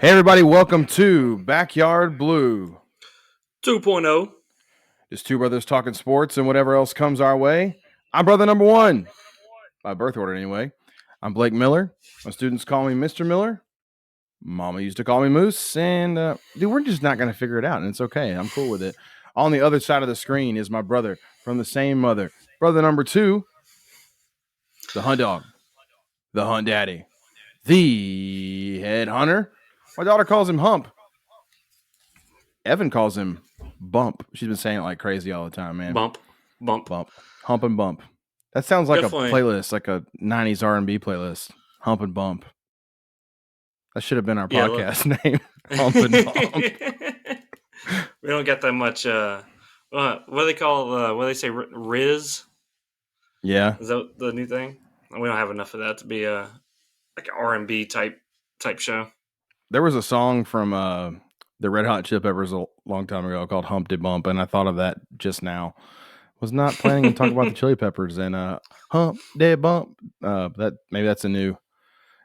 Hey everybody, welcome to Backyard Blue. 2.0. Just two brothers talking sports and whatever else comes our way. I'm brother number one, by birth order anyway. I'm Blake Miller. My students call me Mr. Miller. Mama used to call me Moose, and dude, we're just not going to figure it out, and it's okay. I'm cool with it. On the other side of the screen is my brother from the same mother. Brother number two, the Hunt Dog, the Hunt Daddy, the Head Hunter. My daughter calls him Hump. Evan calls him Bump. She's been saying it like crazy all the time, man. Bump. Hump and Bump. That sounds like Definitely. a playlist, like a 90s R&B playlist. Hump and Bump. That should have been our podcast name. Hump and Bump. We don't get that much. What do they call? What do they say? Riz. Yeah. Is that the new thing? We don't have enough of that to be like an R&B type show. There was a song from the Red Hot Chili Peppers a long time ago called Humpty Bump, and I thought of that just now. Was not planning to talk about the Chili Peppers and Humpty Bump. Maybe that's a new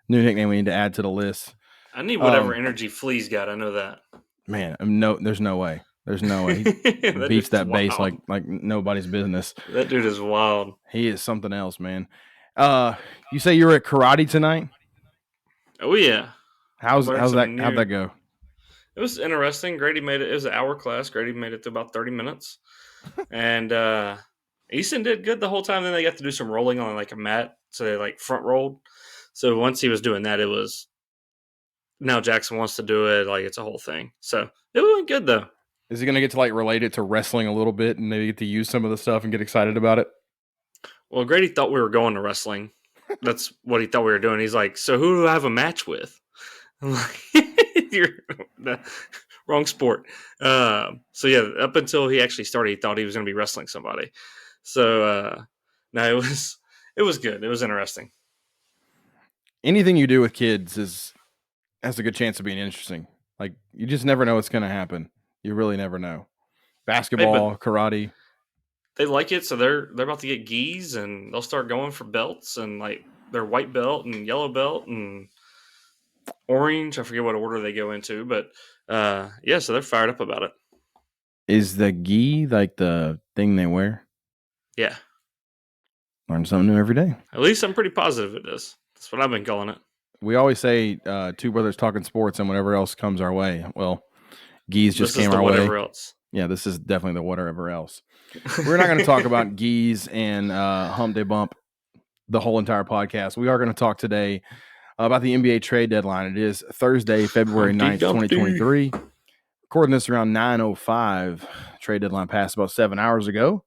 nickname we need to add to the list. I need whatever energy Flea's got. I know that. Man, there's no way. There's no way. He beats that bass like nobody's business. That dude is wild. He is something else, man. You say you were at karate tonight? Oh yeah. How'd that go? It was interesting. Grady made it. It was an hour class. Grady made it to about 30 minutes. And Easton did good the whole time. Then they got to do some rolling on like a mat. So they like front rolled. So once he was doing that, it was now Jackson wants to do it. Like it's a whole thing. So it went good though. Is he going to get to like relate it to wrestling a little bit and maybe get to use some of the stuff and get excited about it? Well, Grady thought we were going to wrestling. That's what he thought we were doing. He's like, so who do I have a match with? I'm like, you're the wrong sport. So yeah, up until he actually started, he thought he was going to be wrestling somebody. So no, it was good. It was interesting. Anything you do with kids has a good chance of being interesting. Like you just never know what's going to happen. You really never know. Basketball, karate. They like it, so they're about to get gis, and they'll start going for belts and like their white belt and yellow belt and orange. I forget what order they go into, but yeah, so they're fired up about it. Is the gi like the thing they wear? Yeah. Learn something new every day. At least I'm pretty positive it is. That's what I've been calling it. We always say two brothers talking sports and whatever else comes our way. Well, gis just came our way. Whatever else. Yeah, this is definitely the whatever else. We're not going to talk about gis and Humpty Bump the whole entire podcast. We are going to talk today about the NBA trade deadline. It is Thursday, February 9th, 2023. Recording this around 9:05. Trade deadline passed about 7 hours ago.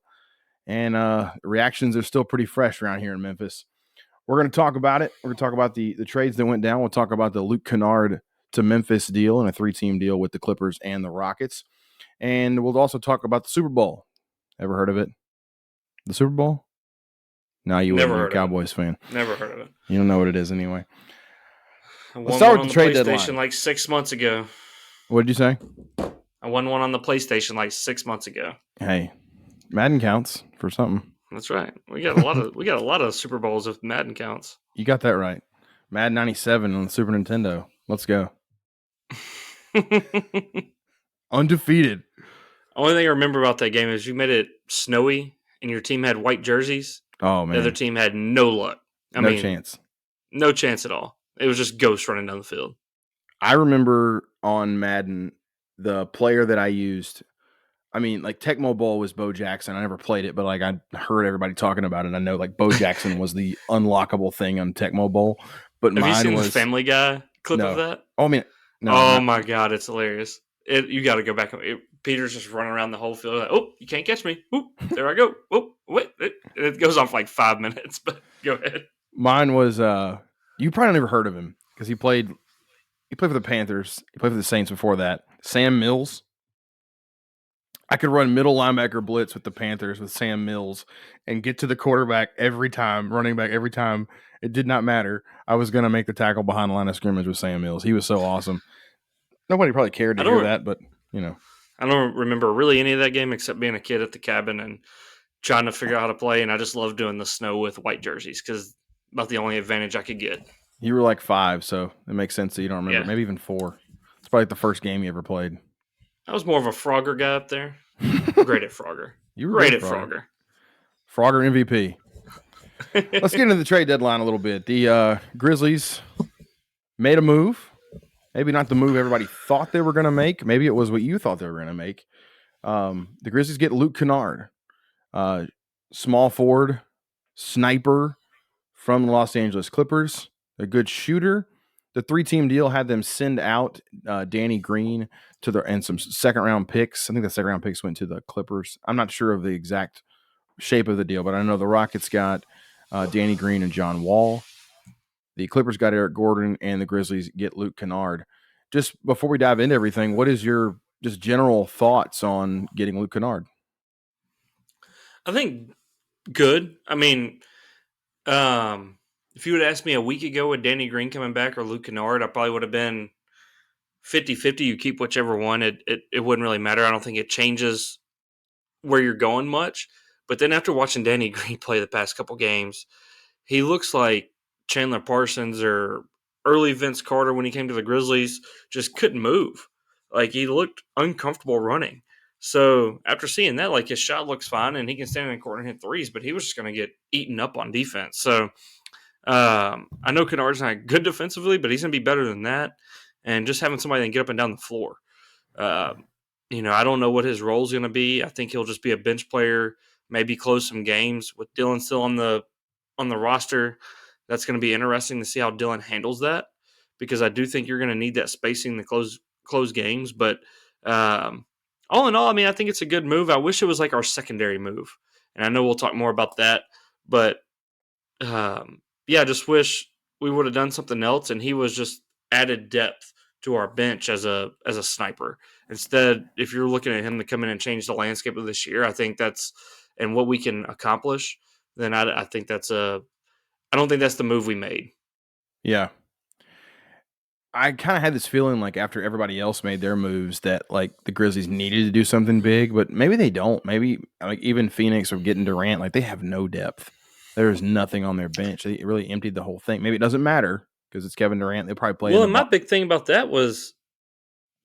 And reactions are still pretty fresh around here in Memphis. We're going to talk about it. We're going to talk about the trades that went down. We'll talk about the Luke Kennard to Memphis deal and a 3-team deal with the Clippers and the Rockets. And we'll also talk about the Super Bowl. Ever heard of it? The Super Bowl? No, you wouldn't. You're a Cowboys fan. Never heard of it. You don't know what it is anyway. Let's start with the trade deadline. Like 6 months ago. What did you say? I won one on the PlayStation like 6 months ago. Hey, Madden counts for something. That's right. We got a lot of Super Bowls if Madden counts. You got that right. Madden 97 on the Super Nintendo. Let's go. Undefeated. Only thing I remember about that game is you made it snowy and your team had white jerseys. Oh, man. The other team had no luck. No chance. No chance at all. It was just ghosts running down the field. I remember on Madden, the player that I used, I mean, like Tecmo Bowl was Bo Jackson. I never played it, but like I heard everybody talking about it. I know like Bo Jackson was the unlockable thing on Tecmo Bowl. But have you seen the Family Guy clip of that? Oh, I mean, no. Oh, my God. It's hilarious. You got to go back. Peter's just running around the whole field. Like, oh, you can't catch me. Oop, there I go. Oh, wait. It goes on for like 5 minutes, but go ahead. Mine was, you probably never heard of him because he played for the Panthers. He played for the Saints before that. Sam Mills. I could run middle linebacker blitz with the Panthers with Sam Mills and get to the quarterback every time, running back every time. It did not matter. I was going to make the tackle behind the line of scrimmage with Sam Mills. He was so awesome. Nobody probably cared to hear that, but, you know. I don't remember really any of that game except being a kid at the cabin and trying to figure out how to play, and I just loved doing the snow with white jerseys because about the only advantage I could get. You were like 5, so it makes sense that you don't remember. Yeah. Maybe even 4. It's probably the first game you ever played. I was more of a Frogger guy up there. Great at Frogger. You were Great good, at Frogger. Frogger. Frogger MVP. Let's get into the trade deadline a little bit. The Grizzlies made a move. Maybe not the move everybody thought they were going to make. Maybe it was what you thought they were going to make. The Grizzlies get Luke Kennard, small forward, sniper from the Los Angeles Clippers, a good shooter. The 3-team deal had them send out Danny Green and some second-round picks. I think the second-round picks went to the Clippers. I'm not sure of the exact shape of the deal, but I know the Rockets got Danny Green and John Wall. The Clippers got Eric Gordon, and the Grizzlies get Luke Kennard. Just before we dive into everything, what is your just general thoughts on getting Luke Kennard? I think good. I mean, if you would ask me a week ago with Danny Green coming back or Luke Kennard, I probably would have been 50-50. You keep whichever one. It wouldn't really matter. I don't think it changes where you're going much. But then after watching Danny Green play the past couple games, he looks like Chandler Parsons or early Vince Carter when he came to the Grizzlies, just couldn't move. Like, he looked uncomfortable running. So after seeing that, like, his shot looks fine and he can stand in the corner and hit threes, but he was just going to get eaten up on defense. So I know Kennard's not good defensively, but he's going to be better than that. And just having somebody that can get up and down the floor. I don't know what his role is going to be. I think he'll just be a bench player, maybe close some games with Dillon still on the roster. That's going to be interesting to see how Dillon handles that, because I do think you're going to need that spacing to close games. But all in all, I mean, I think it's a good move. I wish it was like our secondary move, and I know we'll talk more about that. But I just wish we would have done something else, and he was just added depth to our bench as a sniper. Instead, if you're looking at him to come in and change the landscape of this year, I think that's and what we can accomplish. Then I think I don't think that's the move we made. Yeah. I kind of had this feeling like after everybody else made their moves that like the Grizzlies needed to do something big, but maybe they don't. Maybe like even Phoenix or getting Durant, like they have no depth. There's nothing on their bench. They really emptied the whole thing. Maybe it doesn't matter because it's Kevin Durant. They'll probably play. Well, and my big thing about that was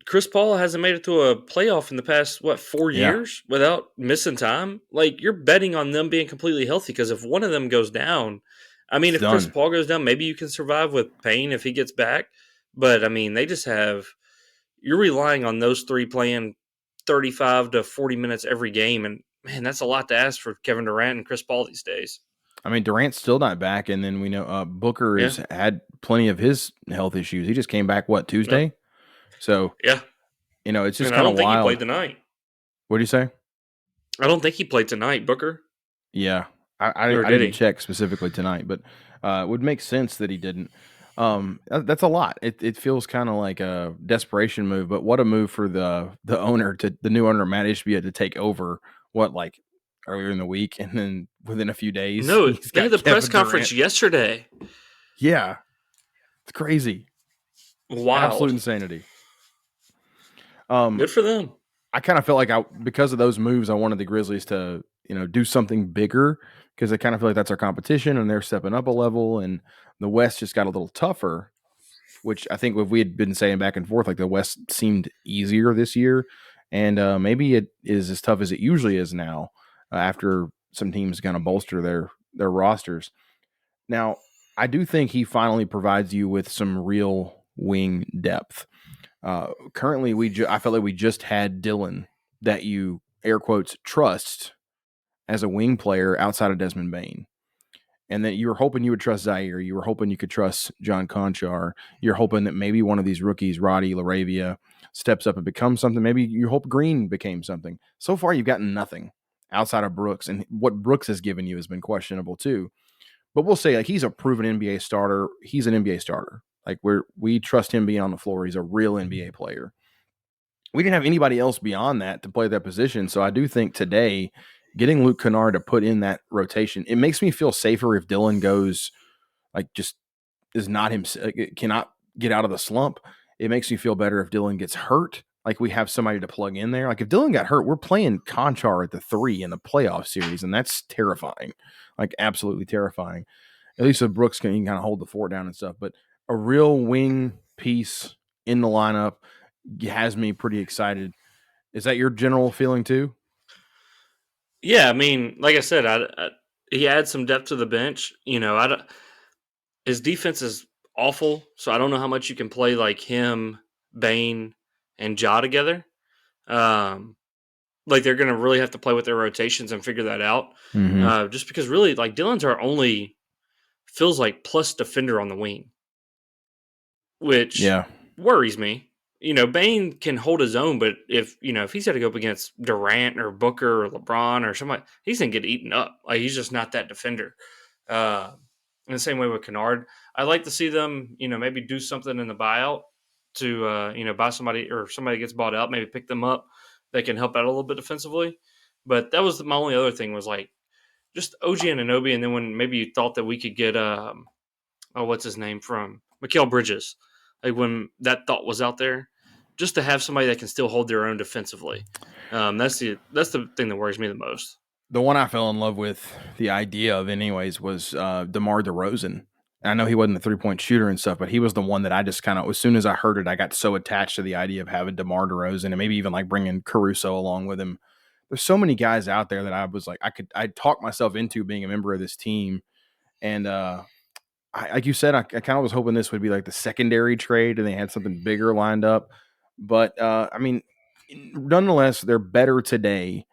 Chris Paul hasn't made it to a playoff in the past, 4 years without missing time? Like, you're betting on them being completely healthy, because if one of them goes down, I mean, if Chris Paul goes down, maybe you can survive with Payne if he gets back. But, I mean, they just have – you're relying on those three playing 35 to 40 minutes every game. And, man, that's a lot to ask for Kevin Durant and Chris Paul these days. I mean, Durant's still not back, and then we know Booker has had plenty of his health issues. He just came back, Tuesday? Yep. So, yeah, it's just kind of wild. I don't think he played tonight. What do you say? I don't think he played tonight, Booker. Yeah, I didn't check specifically tonight, but it would make sense that he didn't. That's a lot. It feels kind of like a desperation move, but what a move for the owner, the new owner, Matt Ishbia, to take over earlier in the week, and then within a few days. No, they had the press conference yesterday. Yeah, it's crazy. Wild. Absolute insanity. Good for them. I kind of felt like because of those moves, I wanted the Grizzlies to do something bigger, because I kind of feel like that's our competition and they're stepping up a level, and the West just got a little tougher, which I think if we had been saying back and forth, like the West seemed easier this year, and maybe it is as tough as it usually is now after some teams kind of bolster their rosters. Now, I do think he finally provides you with some real wing depth. Currently, I felt like we just had Dillon that you, air quotes, trust as a wing player outside of Desmond Bane. And that you were hoping you would trust Zaire. You were hoping you could trust John Conchar. You're hoping that maybe one of these rookies, Roddy LaRavia, steps up and becomes something. Maybe you hope Green became something. So far, you've gotten nothing outside of Brooks. And what Brooks has given you has been questionable too. But we'll say, like, he's a proven NBA starter. He's an NBA starter. Like, we trust him being on the floor. He's a real NBA player. We didn't have anybody else beyond that to play that position. So I do think today, getting Luke Kennard to put in that rotation, it makes me feel safer if Dillon goes, like, just is not him, cannot get out of the slump. It makes me feel better if Dillon gets hurt. Like, we have somebody to plug in there. Like, if Dillon got hurt, we're playing Conchar at the 3 in the playoff series, and that's terrifying. Like, absolutely terrifying. At least with Brooks, can kind of hold the fort down and stuff. But a real wing piece in the lineup, has me pretty excited. Is that your general feeling too? Yeah, I mean, like I said, he adds some depth to the bench. His defense is awful, so I don't know how much you can play like him, Bain, and Ja together. Um, like they're going to really have to play with their rotations and figure that out. Mm-hmm. Just because really, like Dillon's our only feels like plus defender on the wing, which Yeah. worries me. Bain can hold his own, but if he's got to go up against Durant or Booker or LeBron or somebody, he's gonna get eaten up. Like he's just not that defender. Uh, in the same way with Kennard, I like to see them, maybe do something in the buyout to, buy somebody or somebody gets bought out, maybe pick them up. They can help out a little bit defensively. But that was my only other thing was like just OG and Anunoby, and then when maybe you thought that we could get what's his name from Mikal Bridges, like when that thought was out there, just to have somebody that can still hold their own defensively. That's the thing that worries me the most. The one I fell in love with the idea of, anyways, was DeMar DeRozan. I know he wasn't the 3-point shooter and stuff, but he was the one that I just kind of, as soon as I heard it, I got so attached to the idea of having DeMar DeRozan and maybe even like bringing Caruso along with him. There's so many guys out there that I was like, I'd talk myself into being a member of this team. And like you said, I kind of was hoping this would be like the secondary trade and they had something bigger lined up. But I mean, nonetheless, they're better today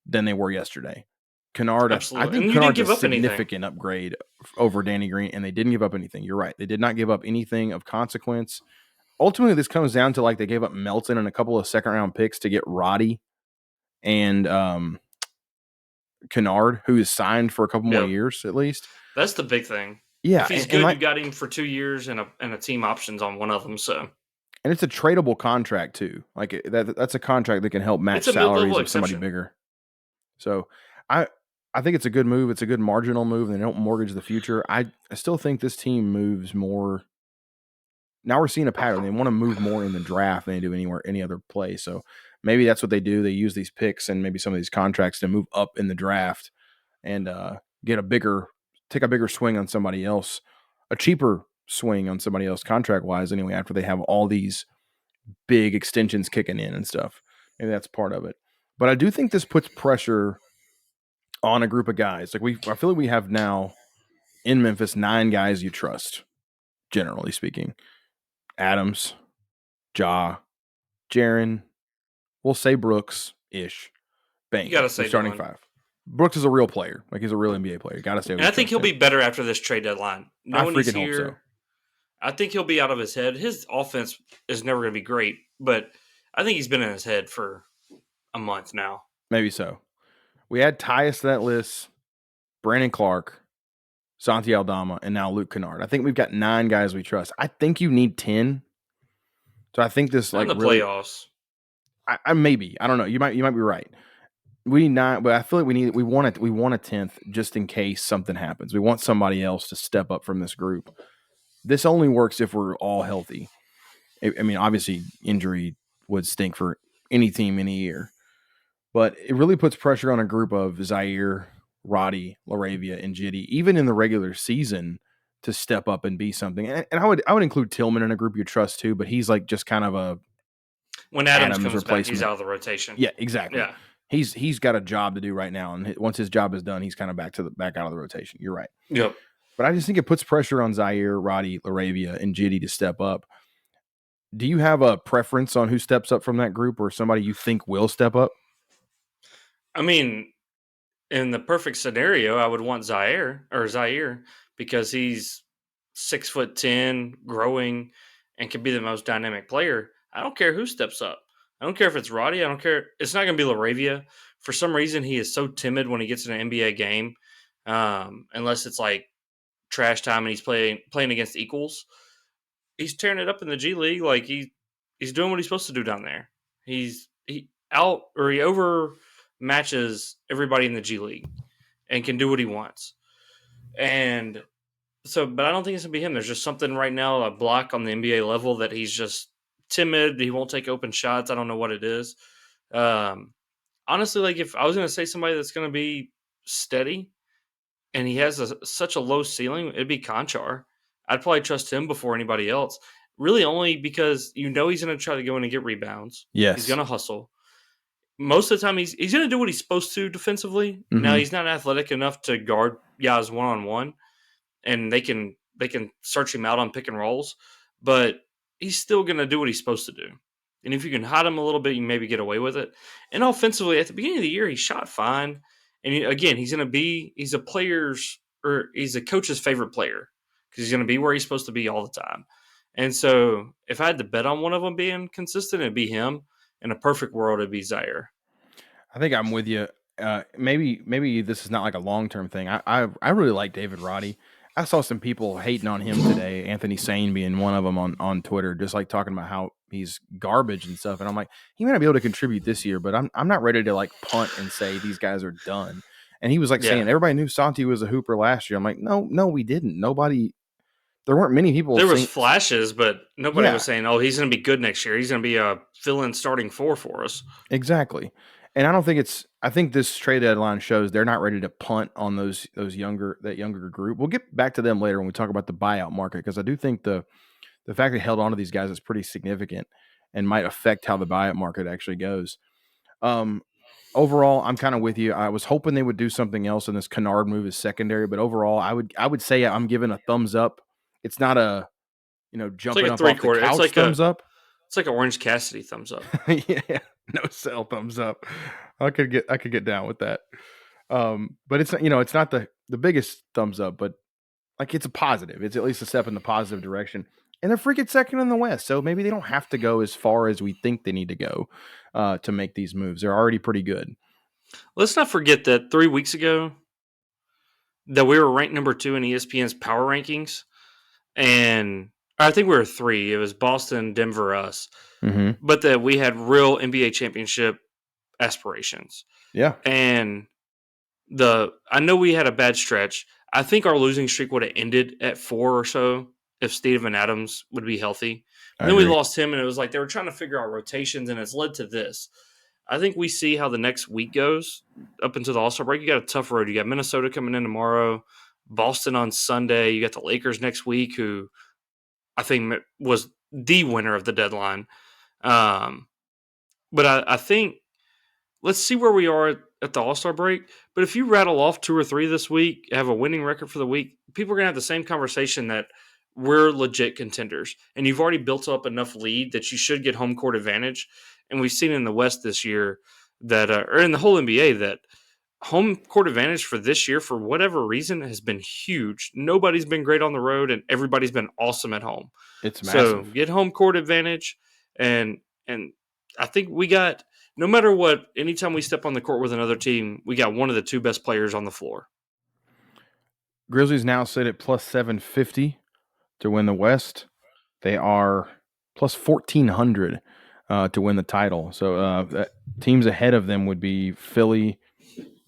than they were yesterday. Kennard, I Absolutely, think and you didn't Kennard's a give up anything. significant upgrade over Danny Green, and they didn't give up anything. You're right. They did not give up anything of consequence. Ultimately, this comes down to like they gave up Melton and a couple of second-round picks to get Roddy and Kennard, who is signed for a couple more Yep, year at least. that's the big thing. Yeah, If he's and good, you like, got him for 2 years and a team options on one of them. So and it's a tradable contract too. Like that's a contract that can help it's match a mid-level salaries of somebody exception. bigger. So I I think it's a good move. It's a good marginal move, and they don't mortgage the future. I still think this team moves more. Now we're seeing a pattern. They want to move more in the draft than they do anywhere any other place. So maybe that's what they do. They use these picks and maybe some of these contracts to move up in the draft and take a bigger swing on somebody else, a cheaper swing on somebody else contract wise. Anyway, after they have all these big extensions kicking in and stuff, maybe that's part of it. But I do think this puts pressure on a group of guys. I feel like we have now in Memphis 9 guys you trust, generally speaking. Adams, Ja, Jaren, we'll say Brooks ish, You got Bane. to Your say starting Dillon. 5. Brooks is a real player. Like he's a real NBA player. Got to say And we I think trust he'll be him. better after this trade deadline. I Knowing he's freaking hope so. here, I think he'll be out of his head. His offense is never going to be great, but I think he's been in his head for a month now. Maybe so. We add Tyus to that list, Brandon Clark, Santi Aldama, and now Luke Kennard. I think we've got 9 guys we trust. I think you need 10. So I think this Not in like the really, playoffs. I maybe, I don't know. You might be right. We need 9, but I feel like we want a 10th just in case something happens. We want somebody else to step up from this group. This only works if we're all healthy. I mean, obviously, injury would stink for any team any year, but it really puts pressure on a group of Zaire, Roddy, Laravia, and Jitty, even in the regular season, to step up and be something. And I would include Tillman in a group you trust too, but he's like just kind of a When Adams Adams comes back, he's replacement. out of the rotation. Yeah, exactly. Yeah. He's got a job to do right now, and once his job is done, he's kind of back out of the rotation. You're right. Yep. But I just think it puts pressure on Zaire, Roddy, Laravia, and Jitty to step up. Do you have a preference on who steps up from that group or somebody you think will step up? I mean, in the perfect scenario, I would want Zaire because he's 6'10", growing, and can be the most dynamic player. I don't care who steps up. I don't care if it's Roddy. I don't care. It's not going to be Laravia. For some reason, he is so timid when he gets in an NBA game, unless it's like trash time and he's playing against equals. He's tearing it up in the G League. Like he's doing what he's supposed to do down there. He over matches everybody in the G League and can do what he wants. And so, but I don't think it's gonna be him. There's just something right now, a block on the NBA level that he's just timid. He won't take open shots. I don't know what it is. Honestly, like if I was gonna say somebody that's gonna be steady and he has such a low ceiling, it'd be Conchar. I'd probably trust him before anybody else. really only because he's going to try to go in and get rebounds. He's Yes. going to hustle. Most of the time, he's going to do what he's supposed to defensively. Now, he's not athletic enough to guard guys one-on-one, and they can search him out on pick and rolls, but he's still going to do what he's supposed to do. And if you can hide him a little bit, you maybe get away with it. And offensively, at the beginning of the year, he shot fine. And again, he's a coach's favorite player because he's going to be where he's supposed to be all the time. And so if I had to bet on one of them being consistent, it'd be him. In a perfect world, it'd be Zaire. I think I'm with you. Maybe this is not like a long-term thing. I really like David Roddy. I saw some people hating on him today, Anthony Sane being one of them on Twitter, just like talking about how he's garbage and stuff. And I'm like, he may not be able to contribute this year, but I'm not ready to like punt and say these guys are done. And he was like saying everybody knew Santi was a hooper last year. I'm like, no, we didn't. There weren't many people. There was flashes, but nobody was saying, "Oh, he's going to be good next year. He's going to be a fill-in starting four for us." Exactly. And I don't think I think this trade deadline shows they're not ready to punt on that younger group. We'll get back to them later when we talk about the buyout market, because I do think the fact they held on to these guys is pretty significant and might affect how the buyout market actually goes. Overall, I'm kind of with you. I was hoping they would do something else, and this Kennard move is secondary, but overall, I would say I'm giving a thumbs up. It's not a jumping like up off the couch thumbs up. It's like an Orange Cassidy thumbs up. Yeah, no sell thumbs up. I could get down with that. But it's it's not the biggest thumbs up, but like it's a positive. It's at least a step in the positive direction. And they're freaking second in the West, so maybe they don't have to go as far as we think they need to go to make these moves. They're already pretty good. Let's not forget that 3 weeks ago that we were ranked number 2 in ESPN's power rankings, and I think we were 3. It was Boston, Denver, us. Mm-hmm. But that we had real NBA championship aspirations. Yeah. And I know we had a bad stretch. I think our losing streak would have ended at 4 or so if Steven Adams would be healthy. And then we lost him, and it was like they were trying to figure out rotations, and it's led to this. I think we see how the next week goes up until the All-Star break. You got a tough road. You got Minnesota coming in tomorrow, Boston on Sunday. You got the Lakers next week, who I think was the winner of the deadline. But I think let's see where we are at the All-Star break. But if you rattle off 2 or 3 this week, have a winning record for the week, people are going to have the same conversation that we're legit contenders. And you've already built up enough lead that you should get home court advantage. And we've seen in the West this year that, or in the whole NBA, that home court advantage for this year, for whatever reason, has been huge. Nobody's been great on the road, and everybody's been awesome at home. It's massive. So get home court advantage, and I think we got, no matter what, anytime we step on the court with another team, we got one of the 2 best players on the floor. Grizzlies now sit at plus 750 to win the West. They are plus 1,400 to win the title. So teams ahead of them would be Philly,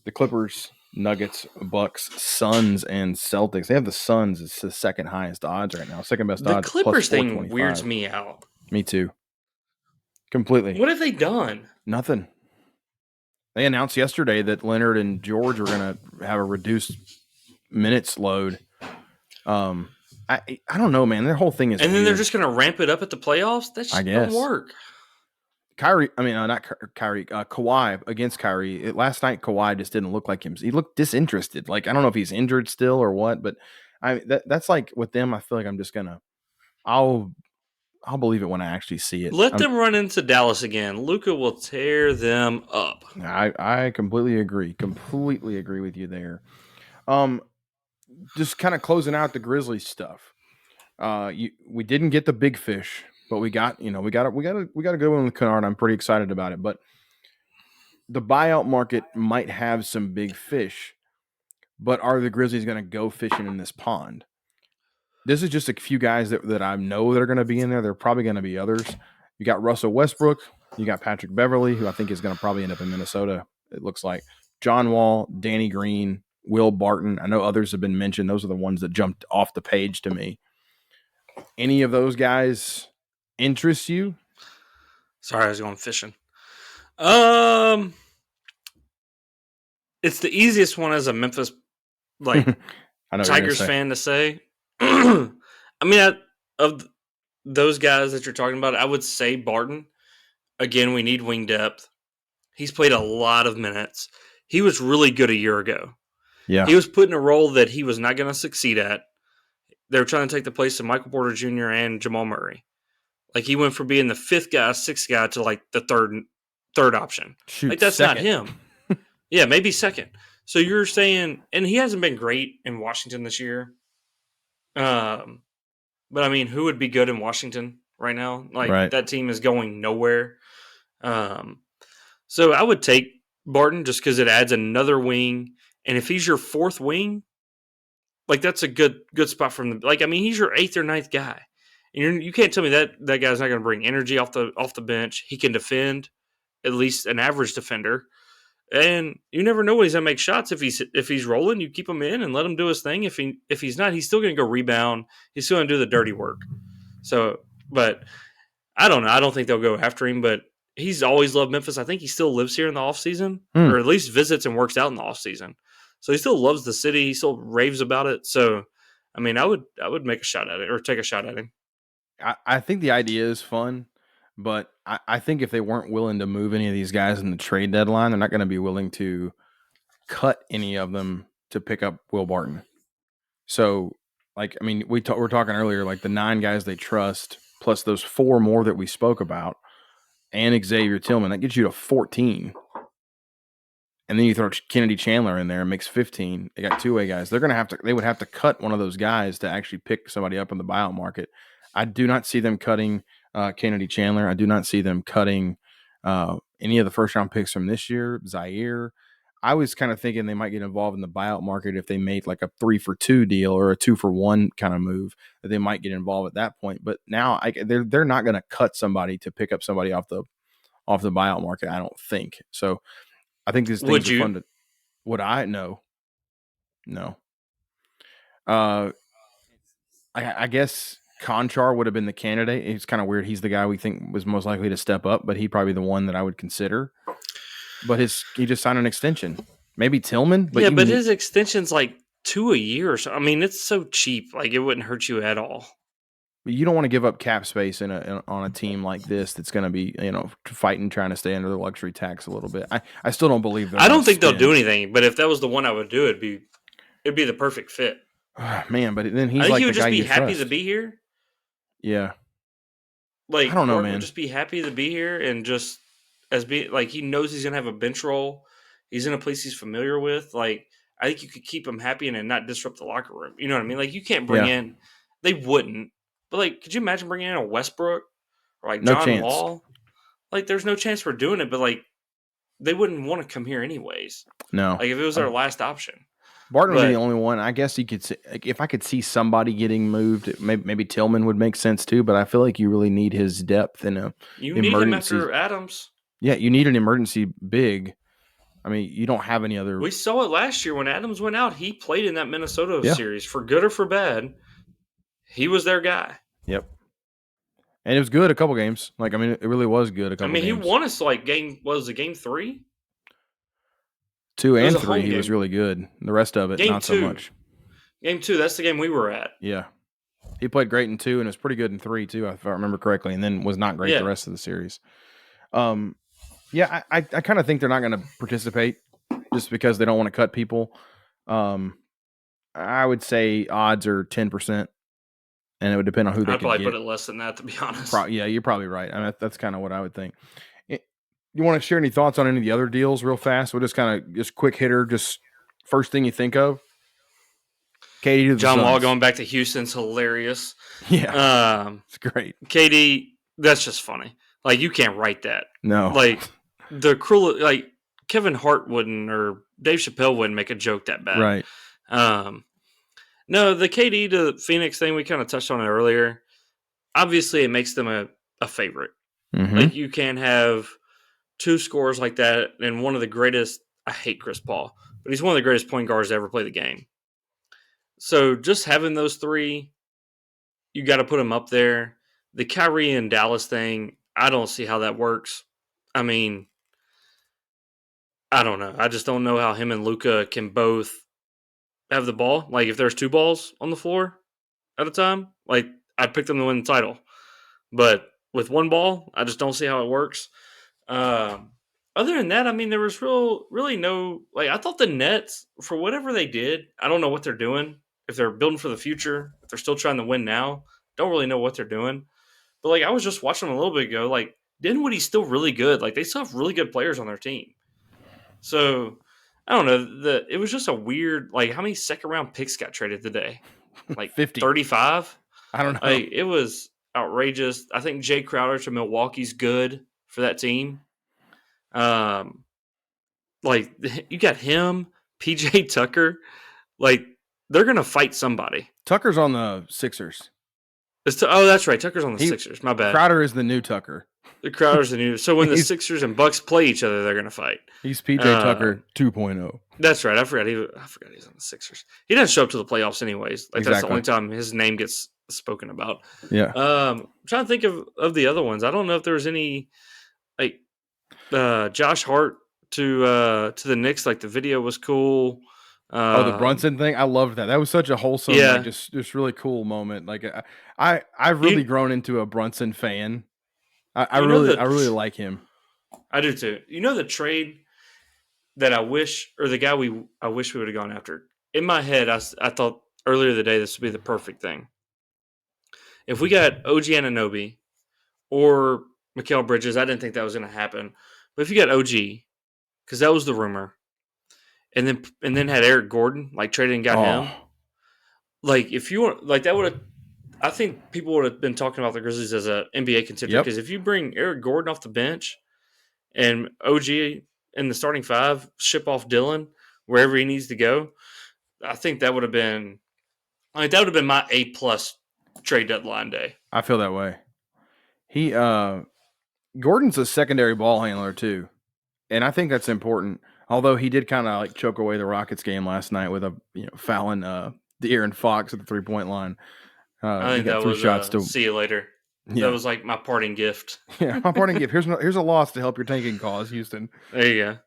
the Clippers, Nuggets, Bucks, Suns, and Celtics. They have the Suns. It's the second highest odds right now. Second best odds. The Clippers thing weirds me out. Me too. Completely. What have they done? Nothing. They announced yesterday that Leonard and George were going to have a reduced minutes load. I don't know, man. Their whole thing is, and then weird. They're just going to ramp it up at the playoffs. That just doesn't work. Kawhi against Kyrie. Last night, Kawhi just didn't look like him. He looked disinterested. Like, I don't know if he's injured still or what, but that's like with them. I feel like I'm just gonna, I'll believe it when I actually see it. Let them run into Dallas again. Luka will tear them up. I completely agree. Completely agree with you there. Just kind of closing out the Grizzlies stuff. We didn't get the big fish, but we got a good one with Kennard. I'm pretty excited about it. But the buyout market might have some big fish, but are the Grizzlies going to go fishing in this pond? This is just a few guys that I know that are going to be in there. There are probably going to be others. You got Russell Westbrook. You got Patrick Beverley, who I think is going to probably end up in Minnesota, it looks like. John Wall, Danny Green, Will Barton. I know others have been mentioned. Those are the ones that jumped off the page to me. Any of those guys interest you? Sorry, I was going fishing. It's the easiest one as a Memphis Tigers fan to say. I mean, those guys that you're talking about, I would say Barton. Again, we need wing depth. He's played a lot of minutes. He was really good a year ago. Yeah. He was put in a role that he was not going to succeed at. They were trying to take the place of Michael Porter Jr. and Jamal Murray. Like, he went from being the fifth guy, sixth guy to like the third option. Shoot, like, that's second. not him. Yeah, maybe second. So you're saying, and he hasn't been great in Washington this year. But I mean, who would be good in Washington right now? Like, Right. that team is going nowhere. So I would take Barton just because it adds another wing. And if he's your fourth wing, like, that's a good spot from the, like, I mean, he's your eighth or ninth guy. And you can't tell me that guy's not going to bring energy off the bench. He can defend, at least an average defender. And you never know when he's going to make shots. If he's rolling, you keep him in and let him do his thing. If he's not, he's still going to go rebound. He's still going to do the dirty work. So, but I don't know. I don't think they'll go after him, but he's always loved Memphis. I think he still lives here in the offseason, or at least visits and works out in the offseason. So he still loves the city. He still raves about it. So, I mean, I would make a shot at it or take a shot at him. I think the idea is fun, but I think if they weren't willing to move any of these guys in the trade deadline, they're not going to be willing to cut any of them to pick up Will Barton. So, like, I mean, we're talking earlier, like the 9 guys they trust, plus those 4 more that we spoke about, and Xavier Tillman, that gets you to 14. And then you throw Kennedy Chandler in there and makes 15. They got 2-way guys. They would have to cut one of those guys to actually pick somebody up in the buyout market. I do not see them cutting Kennedy Chandler. I do not see them cutting any of the first round picks from this year. Zaire. I was kind of thinking they might get involved in the buyout market if they made like a 3-for-2 deal or a 2-for-1 kind of move, that they might get involved at that point. But now they're not going to cut somebody to pick up somebody off the buyout market, I don't think. So I think these things are fun to. Would I? No. I guess Conchar would have been the candidate. It's kind of weird. He's the guy we think was most likely to step up, but he'd probably be the one that I would consider. But he just signed an extension. Maybe Tillman. But but his extension's like 2 a year or so. I mean, it's so cheap. Like, it wouldn't hurt you at all. But you don't want to give up cap space on a team like this that's going to be, fighting, trying to stay under the luxury tax a little bit. I still don't believe that. I don't think they'll do anything. But if that was the one I would do, it'd be the perfect fit. Man, but then he's I think like he would the guy just be happy trust. to be here. Yeah. Like, I don't know, Gordon man. would just be happy to be here and just he knows he's gonna have a bench role. He's in a place he's familiar with. Like, I think you could keep him happy and not disrupt the locker room. You know what I mean? Like, you can't bring in. They wouldn't. But, like, could you imagine bringing in a Westbrook or like John Wall? Like, there's no chance we're doing it. But, like, they wouldn't want to come here anyways. No. Like, if it was our last option. Barton would be the only one. I guess you could see, like, if I could see somebody getting moved, maybe Tillman would make sense too. But I feel like you really need his depth in a you emergency. Need him after Adams. Yeah, you need an emergency big. I mean, you don't have any other. We saw it last year when Adams went out. He played in that Minnesota series for good or for bad. He was their guy. Yep. And it was good a couple games. Like, I mean, it really was good a couple games. He won us like game 3? 2 and 3, he was really good. The rest of it, not so much. Game 2, that's the game we were at. Yeah. He played great in 2 and was pretty good in 3 too, if I remember correctly, and then was not great the rest of the series. Yeah, I kind of think they're not going to participate just because they don't want to cut people. I would say odds are 10%, and it would depend on who they could get. I'd probably put it less than that, to be honest. Yeah, you're probably right. I mean, that's kind of what I would think. You want to share any thoughts on any of the other deals real fast? We'll just kind of just quick hitter, just first thing you think of. KD to the John Suns. Wall going back to Houston's hilarious. Yeah, it's great. KD, that's just funny. Like, you can't write that. No. Like, the cruel, like, Kevin Hart wouldn't, or Dave Chappelle wouldn't make a joke that bad. Right. No, the KD to Phoenix thing, we kind of touched on it earlier. Obviously, it makes them a favorite. Mm-hmm. Like, you can't have 2 scores like that, and one of the greatest, I hate Chris Paul, but he's one of the greatest point guards to ever play the game. So just having those 3, you got to put them up there. The Kyrie and Dallas thing, I don't see how that works. I mean, I don't know. I just don't know how him and Luka can both have the ball. Like, if there's 2 balls on the floor at a time, like, I'd pick them to win the title. But with one ball, I just don't see how it works. Um, Other than that, I mean, there was really no like. I thought the Nets, for whatever they did, I don't know what they're doing. If they're building for the future, if they're still trying to win now, don't really know what they're doing. But like, I was just watching them a little bit ago. Like, Dinwiddie's still really good. Like, they still have really good players on their team. So I don't know. It was just a weird. Like, how many second round picks got traded today? Like 50. 35. I don't know. Like, it was outrageous. I think Jay Crowder to Milwaukee's good for that team. Um, like you got him, PJ Tucker. Like they're gonna fight somebody. Tucker's on the Sixers. Oh, that's right. Tucker's on the Sixers. My bad. Crowder is the new Tucker. The Crowder's the new. So when the Sixers and Bucks play each other, they're gonna fight. He's PJ Tucker 2.0. That's right. I forgot he's on the Sixers. He doesn't show up to the playoffs anyways. Like that's the only time his name gets spoken about. Yeah. I'm trying to think of the other ones. I don't know if there was any like Josh Hart to the Knicks. Like the video was cool. The Brunson thing, I loved that. That was such a wholesome, like, just really cool moment. Like I've really grown into a Brunson fan. I really like him. I do too. You know the trade that I wish we would have gone after. In my head, I thought earlier today this would be the perfect thing. If we got OG Anunoby or Mikal Bridges, I didn't think that was going to happen. But if you got OG, because that was the rumor, and then had Eric Gordon, like traded and got him. Like if you want, like that would have, I think people would have been talking about the Grizzlies as an NBA contender. Because if you bring Eric Gordon off the bench and OG in the starting five, ship off Dillon wherever he needs to go, I think that would have been, like that would have been my A+ trade deadline day. I feel that way. Gordon's a secondary ball handler too, and I think that's important. Although he did kind of like choke away the Rockets game last night with fouling De'Aaron Fox at the 3-point line. I think that was shots to see you later. Yeah. That was like my parting gift. Yeah, my parting gift. Here's a loss to help your tanking cause, Houston. There you go.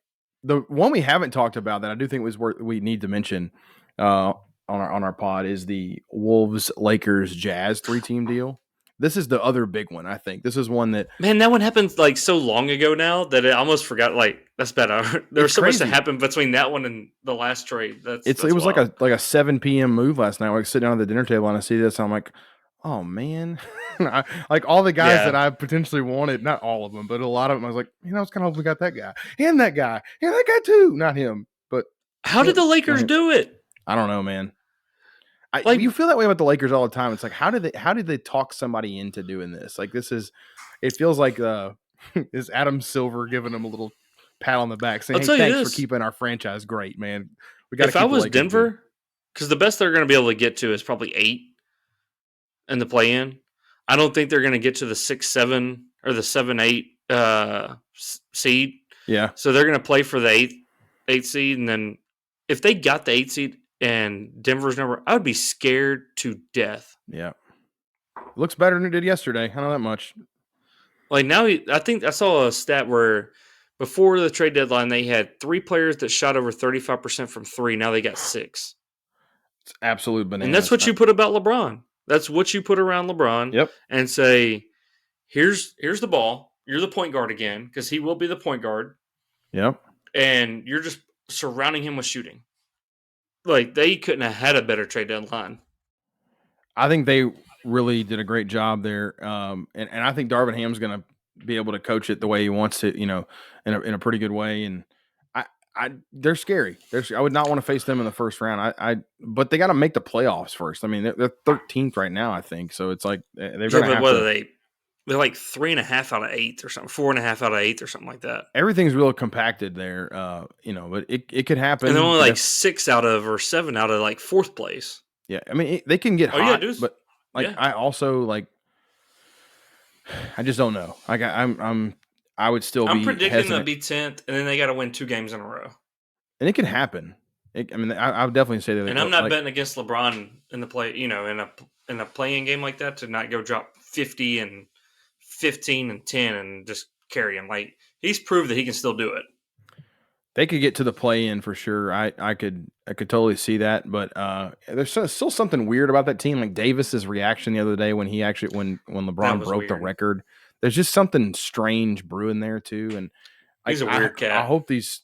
The one we haven't talked about that I do think we need to mention on our pod is the Wolves, Lakers, Jazz 3-team deal. This is the other big one, I think. This is one that one happened like so long ago now that I almost forgot. Like that's bad. There was so much that happened between that one and the last trade. It was wild. like a 7 p.m. move last night. Like sitting down at the dinner table and I see this, and I'm like, oh man, like all the guys that I potentially wanted, not all of them, but a lot of them. I was like, I was kind of hoping we got that guy and that guy too, not him. But how did the Lakers do it? I don't know, man. You feel that way about the Lakers all the time. It's like, how did they talk somebody into doing this? Like it feels like is Adam Silver giving them a little pat on the back saying, hey, thanks for keeping our franchise great, man. We got. If I was Denver, because the best they're going to be able to get to is probably 8 in the play-in. I don't think they're going to get to the 6-7 or the 7-8 seed. Yeah. So they're going to play for the 8th seed, and then if they got the 8th seed and Denver's number, I would be scared to death. Yeah. It looks better than it did yesterday. I know that much. Like now, I think I saw a stat where before the trade deadline, they had 3 players that shot over 35% from 3. Now they got 6. It's absolute bananas. And that's what you put about LeBron. That's what you put around LeBron. Yep. And say, here's the ball. You're the point guard again, because he will be the point guard. Yep. And you're just surrounding him with shooting. Like, they couldn't have had a better trade deadline. I think they really did a great job there. And I think Darvin Ham's going to be able to coach it the way he wants to, in a pretty good way. And they're scary. I would not want to face them in the first round. But they got to make the playoffs first. I mean, they're 13th right now, I think. So it's like they've got to have to. They're like 3.5 out of 8 or something, 4.5 out of 8 or something like that. Everything's real compacted there, but it could happen. And they're only like 6 out of or 7 out of like 4th place. Yeah, I mean they can get hot, but I also I just don't know. Like I would still. I'm predicting they'll be 10th, and then they got to win 2 games in a row. And it can happen. I would definitely say that. And I'm not betting against LeBron in the play, in a playing game like that to not go drop 50 and 15 and 10 and just carry him. Like he's proved that he can still do it. They could get to the play-in for sure. I could totally see that, but there's still something weird about that team. Like Davis's reaction the other day when when That LeBron was broke the weird. record. There's just something strange brewing there too, and He's a weird I cat. hope these.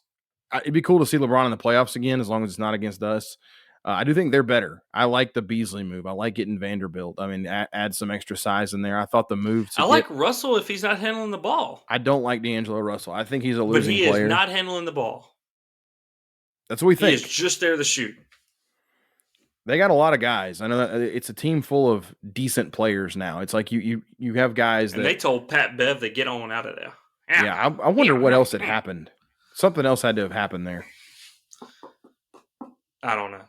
It'd be cool to see LeBron in the playoffs again, as long as it's not against us. I do think they're better. I like the Beasley move. I like getting Vanderbilt. I mean, add some extra size in there. I thought the move to I get. like Russell if he's not handling the ball, I don't like D'Angelo Russell. I think he's a but losing he is player. not handling the ball. That's what we He is think. just there to shoot. They got a lot of guys. I know that it's a team full of decent players now. It's like you have guys And that. they told Pat Bev to get on out of there. Yeah, I wonder what else had happened. Something else had to have happened there. I don't know.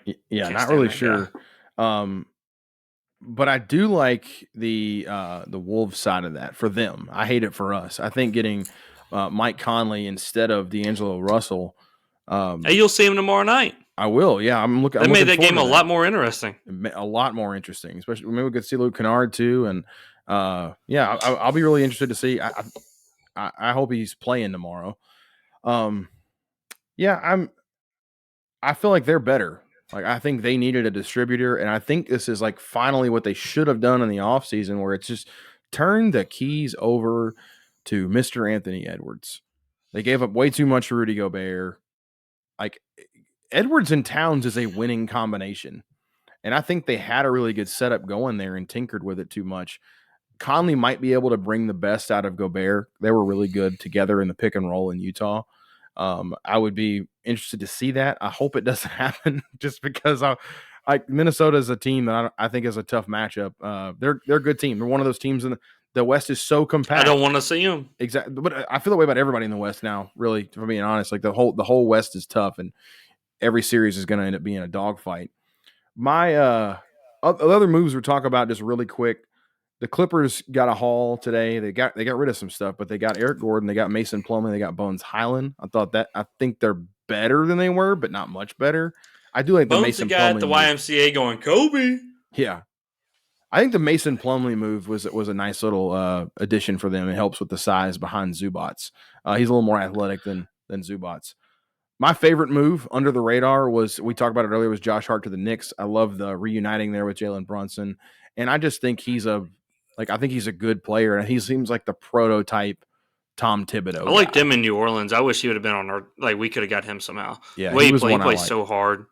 Yeah, Can't not stand really that sure. But I do like the Wolves side of that for them. I hate it for us. I think getting Mike Conley instead of D'Angelo Russell. Hey, you'll see him tomorrow night. I will. Yeah, I'm looking. They made that forward game to a lot more interesting. A lot more interesting, especially maybe we could see Luke Kennard too. And yeah, I'll be really interested to see. I hope he's playing tomorrow. Yeah, I feel like they're better. Like I think they needed a distributor, and I think this is like finally what they should have done in the offseason, where it's just turn the keys over to Mr. Anthony Edwards. They gave up way too much to Rudy Gobert. Like Edwards and Towns is a winning combination. And I think they had a really good setup going there and tinkered with it too much. Conley might be able to bring the best out of Gobert. They were really good together in the pick and roll in Utah. I would be interested to see that. I hope it doesn't happen just because Minnesota is a team that I think is a tough matchup. They're a good team. They're one of those teams in the West is so compact. I don't want to see them. Exactly. But I feel that way about everybody in the West now, really, for being honest. Like the whole West is tough and every series is going to end up being a dogfight. My other moves we're talking about just really quick. The Clippers got a haul today. They got rid of some stuff, but they got Eric Gordon, they got Mason Plumlee, they got Bones Highland. I think they're better than they were, but not much better. I do like the Bones Mason the guy Plumlee at the move. YMCA going Kobe. Yeah, I think the Mason Plumlee move was a nice little addition for them. It helps with the size behind Zubats. He's a little more athletic than Zubats. My favorite move under the radar was, we talked about it earlier, was Josh Hart to the Knicks. I love the reuniting there with Jalen Brunson. And I just think I think he's a good player. And he seems like the prototype Tom Thibodeau. I liked him in New Orleans. I wish he would have been on our, like, we could have got him somehow. Yeah, the way he was he one I plays liked. so hard.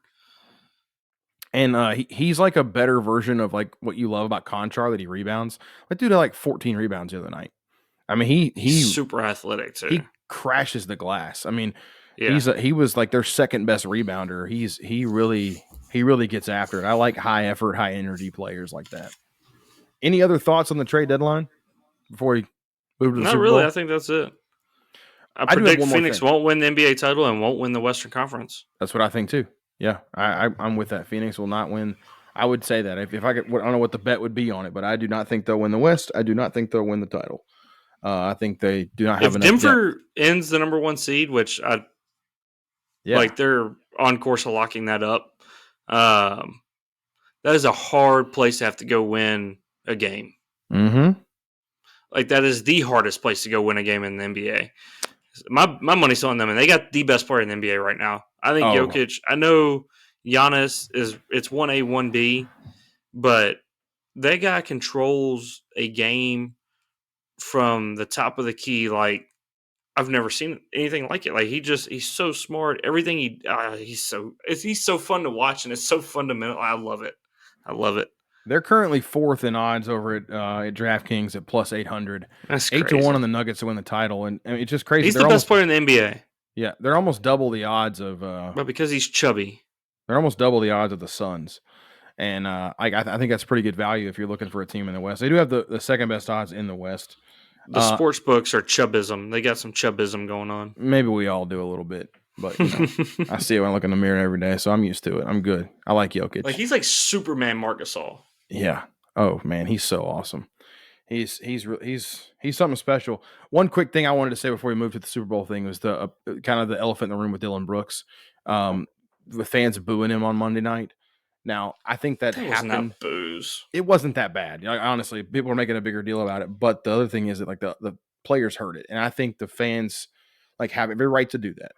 And he's like a better version of like what you love about Conchar, that he rebounds. That dude had like 14 rebounds the other night. I mean, he's super athletic too. He crashes the glass. I mean, yeah. he was like their second best rebounder. He really gets after it. I like high effort, high energy players like that. Any other thoughts on the trade deadline before we move to the Not Super really. Bowl? I think that's it. I predict Phoenix won't win the NBA title and won't win the Western Conference. That's what I think too. Yeah, I'm with that. Phoenix will not win. I would say that if I could, I don't know what the bet would be on it, but I do not think they'll win the West. I do not think they'll win the title. I think they do not have enough. If Denver ends the number 1 seed, which like they're on course of locking that up, that is a hard place to have to go win a game. Mm-hmm. Like that is the hardest place to go win a game in the NBA. My money's on them, and they got the best player in the NBA right now. I think Jokic. I know Giannis it's 1A, 1B, but that guy controls a game from the top of the key like I've never seen anything like it. Like he's so smart. Everything he's so fun to watch, and it's so fundamental. I love it. They're currently 4th in odds over at DraftKings at plus 800. That's 8-1 on the Nuggets to win the title, and I mean, it's just crazy. He's the best player in the NBA. Yeah, they're almost double the odds of. But because he's chubby, they're almost double the odds of the Suns, and I think that's pretty good value if you're looking for a team in the West. They do have the second best odds in the West. The sports books are chubbism. They got some chubbism going on. Maybe we all do a little bit, but I see it when I look in the mirror every day, so I'm used to it. I'm good. I like Jokic. Like he's like Superman Marc Gasol. Yeah. Oh man, he's so awesome. He's something special. One quick thing I wanted to say before we move to the Super Bowl thing was the kind of the elephant in the room with Dillon Brooks. The fans booing him on Monday night. Now, I think that happened. Wasn't that booze. It wasn't that bad. Honestly, people are making a bigger deal about it. But the other thing is that like the players heard it, and I think the fans like have every right to do that.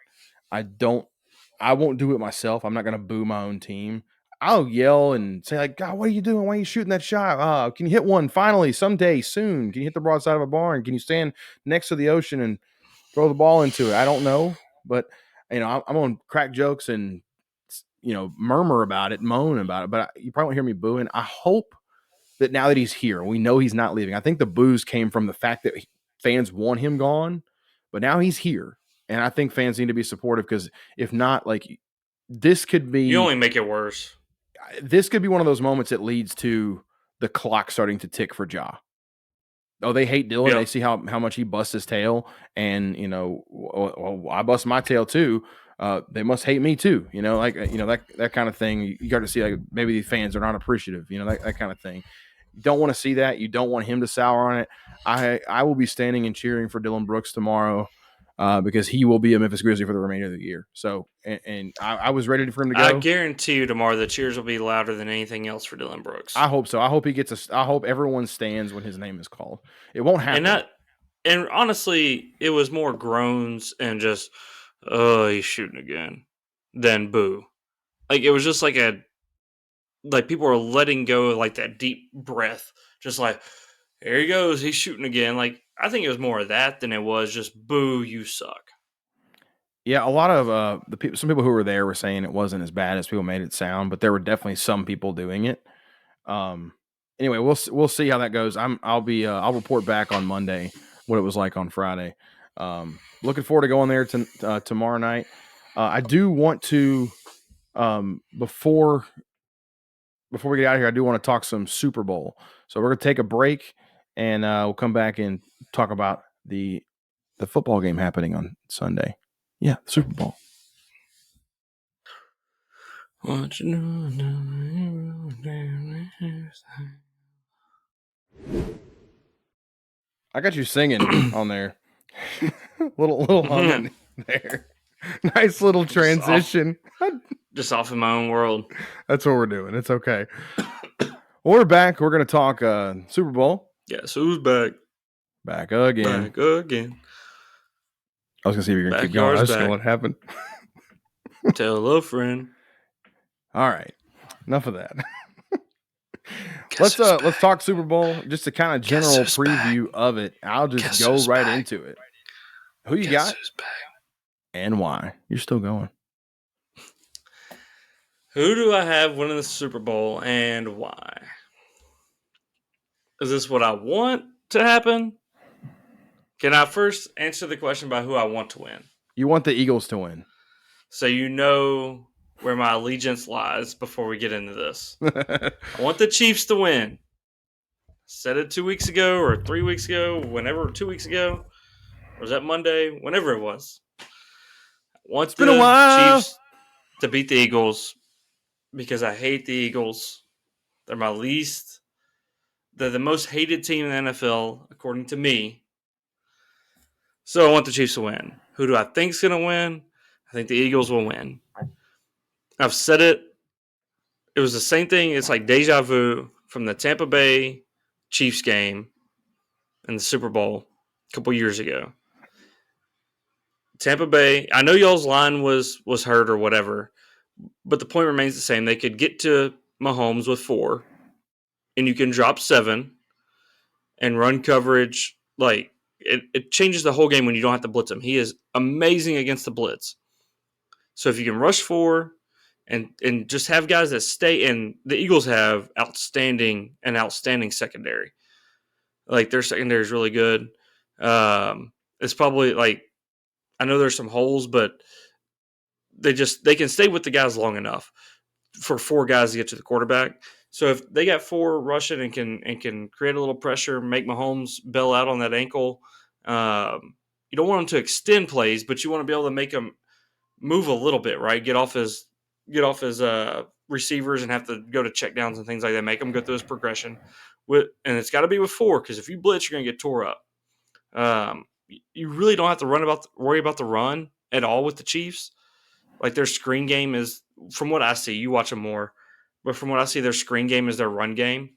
I won't do it myself. I'm not going to boo my own team. I'll yell and say like, God, what are you doing? Why are you shooting that shot? Can you hit one finally someday soon? Can you hit the broadside of a barn? Can you stand next to the ocean and throw the ball into it? I don't know, but I'm going to crack jokes and murmur about it, moan about it. But you probably won't hear me booing. I hope that now that he's here, we know he's not leaving. I think the boos came from the fact that fans want him gone, but now he's here, and I think fans need to be supportive because if not, like this could You be only make it worse. one of those moments that leads to the clock starting to tick for Ja. Oh, they hate Dillon. Yep. They see how much he busts his tail, and I bust my tail too. They must hate me too. That kind of thing. You got to see like maybe the fans are not appreciative. That kind of thing. You don't want to see that. You don't want him to sour on it. I will be standing and cheering for Dillon Brooks tomorrow because he will be a Memphis Grizzly for the remainder of the year. So, and I was ready for him to go. I guarantee you tomorrow the cheers will be louder than anything else for Dillon Brooks. I hope so. I hope he gets I hope everyone stands when his name is called. It won't happen. And honestly, it was more groans and just, oh, he's shooting again, than boo. Like, it was just like people were letting go of like that deep breath. Just like, here he goes, he's shooting again. Like, I think it was more of that than it was just, boo, you suck. Yeah, a lot of some people who were there were saying it wasn't as bad as people made it sound, but there were definitely some people doing it. Anyway, we'll see how that goes. I'll report back on Monday what it was like on Friday. Looking forward to going there tomorrow night. I do want to before we get out of here, I do want to talk some Super Bowl. So we're gonna take a break and we'll come back and talk about the football game happening on Sunday. Yeah, Super Bowl. I got you singing on there. little humming there. Nice little transition. Just off in my own world. That's what we're doing. It's okay. We're back. We're going to talk Super Bowl. Yes, who's back? Back again. Back again. I was going to see if you're going to keep going. I was just going to let it happen. Tell a friend. All right. Enough of that. Let's talk Super Bowl. Just a kind of general preview of it. I'll just go right into it. Who you got? Who's back? And why? You're still going. Who do I have winning the Super Bowl and why? Is this what I want to happen? Can I first answer the question by who I want to win? You want the Eagles to win. So you know where my allegiance lies before we get into this. I want the Chiefs to win. Said it 2 weeks ago or 3 weeks ago, 2 weeks ago. Or was that Monday? Whenever it was. I want it's been a while. Chiefs to beat the Eagles because I hate the Eagles. They're they're the most hated team in the NFL, according to me. So I want the Chiefs to win. Who do I think is going to win? I think the Eagles will win. I've said it. It was the same thing. It's like deja vu from the Tampa Bay Chiefs game in the Super Bowl a couple years ago. Tampa Bay, I know y'all's line was hurt or whatever, but the point remains the same. They could get to Mahomes with 4, and you can drop 7 and run coverage. Like, it changes the whole game when you don't have to blitz him. He is amazing against the blitz. So if you can rush 4 and just have guys that stay, and the Eagles have outstanding secondary. Like, their secondary is really good. It's probably like, I know there's some holes, but they can stay with the guys long enough for 4 guys to get to the quarterback. So if they got 4 rushing and can create a little pressure, make Mahomes bail out on that ankle, you don't want them to extend plays, but you want to be able to make them move a little bit, right? Get off his receivers and have to go to checkdowns and things like that. Make them go through his progression. And it's got to be with 4 because if you blitz, you're going to get tore up. You really don't have to worry about the run at all with the Chiefs. Like, their screen game is, from what I see, you watch them more, but from what I see, their screen game is their run game.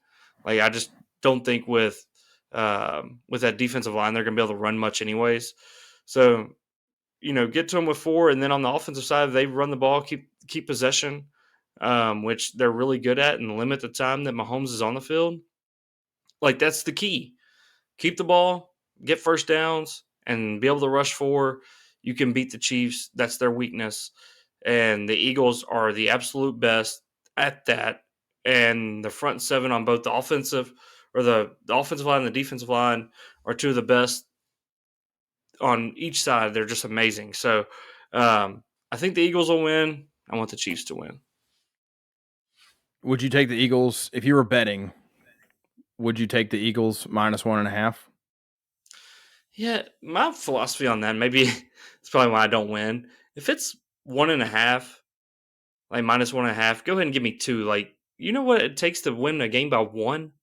Like, I just don't think with that defensive line they're going to be able to run much anyways. So, get to them with 4, and then on the offensive side, they run the ball, keep possession, which they're really good at, and limit the time that Mahomes is on the field. Like, that's the key. Keep the ball, get first downs, and be able to rush 4. You can beat the Chiefs. That's their weakness. And the Eagles are the absolute best at that. And the front 7 on both the offensive line and the defensive line are 2 of the best on each side. They're just amazing. So I think the Eagles will win. I want the Chiefs to win. Would you take the Eagles if you were betting? Would you take the Eagles -1.5? Yeah, my philosophy on that, maybe it's probably why I don't win. If it's 1.5, like -1.5, go ahead and give me 2. Like, you know what it takes to win a game by 1?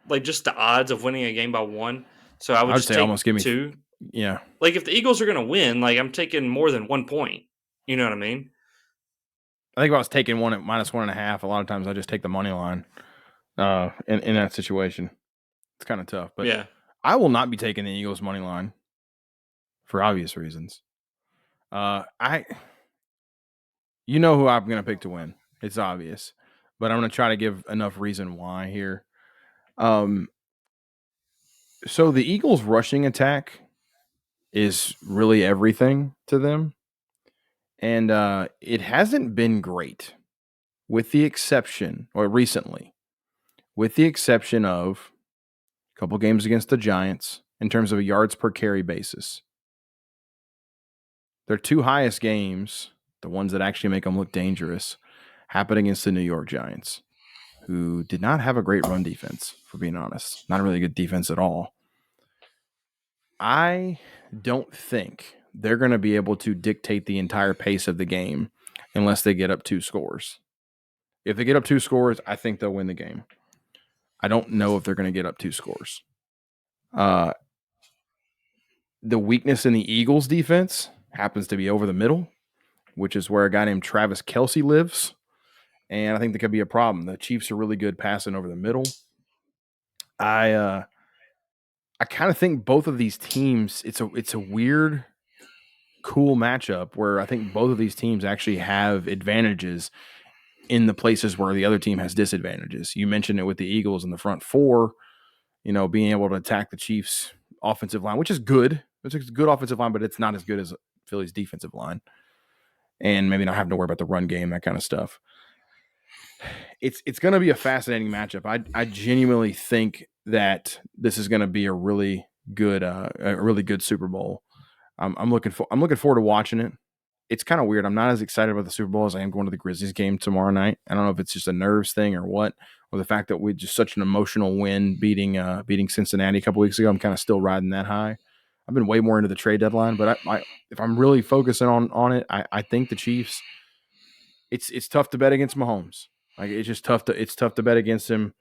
Like, just the odds of winning a game by 1. So I would I'd just say take almost give me 2. Yeah. Like, if the Eagles are going to win, like, I'm taking more than 1 point. You know what I mean? I think if I was taking one at -1.5, a lot of times I just take the money line in that situation. It's kind of tough. But Yeah. I will not be taking the Eagles money line for obvious reasons. You know who I'm going to pick to win. It's obvious. But I'm going to try to give enough reason why here. So the Eagles' rushing attack is really everything to them. And it hasn't been great, with the exception, or recently, with the exception of a couple games against the Giants in terms of a yards per carry basis. Their 2 highest games, the ones that actually make them look dangerous, happened against the New York Giants, who did not have a great run defense, for being honest. Not a really good defense at all. I don't think they're going to be able to dictate the entire pace of the game unless they get up 2 scores. If they get up 2 scores, I think they'll win the game. I don't know if they're going to get up 2 scores. The weakness in the Eagles' defense happens to be over the middle, which is where a guy named Travis Kelce lives. And I think that could be a problem. The Chiefs are really good passing over the middle. I kind of think both of these teams, it's a weird, cool matchup where I think both of these teams actually have advantages in the places where the other team has disadvantages. You mentioned it with the Eagles in the front 4, being able to attack the Chiefs' offensive line, which is good. It's a good offensive line, but it's not as good as Philly's defensive line. And maybe not having to worry about the run game, that kind of stuff. It's going to be a fascinating matchup. I genuinely think that this is going to be a really good Super Bowl. I'm looking forward to watching it. It's kind of weird. I'm not as excited about the Super Bowl as I am going to the Grizzlies game tomorrow night. I don't know if it's just a nerves thing or what, or the fact that we just such an emotional win beating Cincinnati a couple weeks ago. I'm kind of still riding that high. I've been way more into the trade deadline, but if I'm really focusing on it, I think the Chiefs. It's tough to bet against Mahomes. Like, it's just tough to bet against him.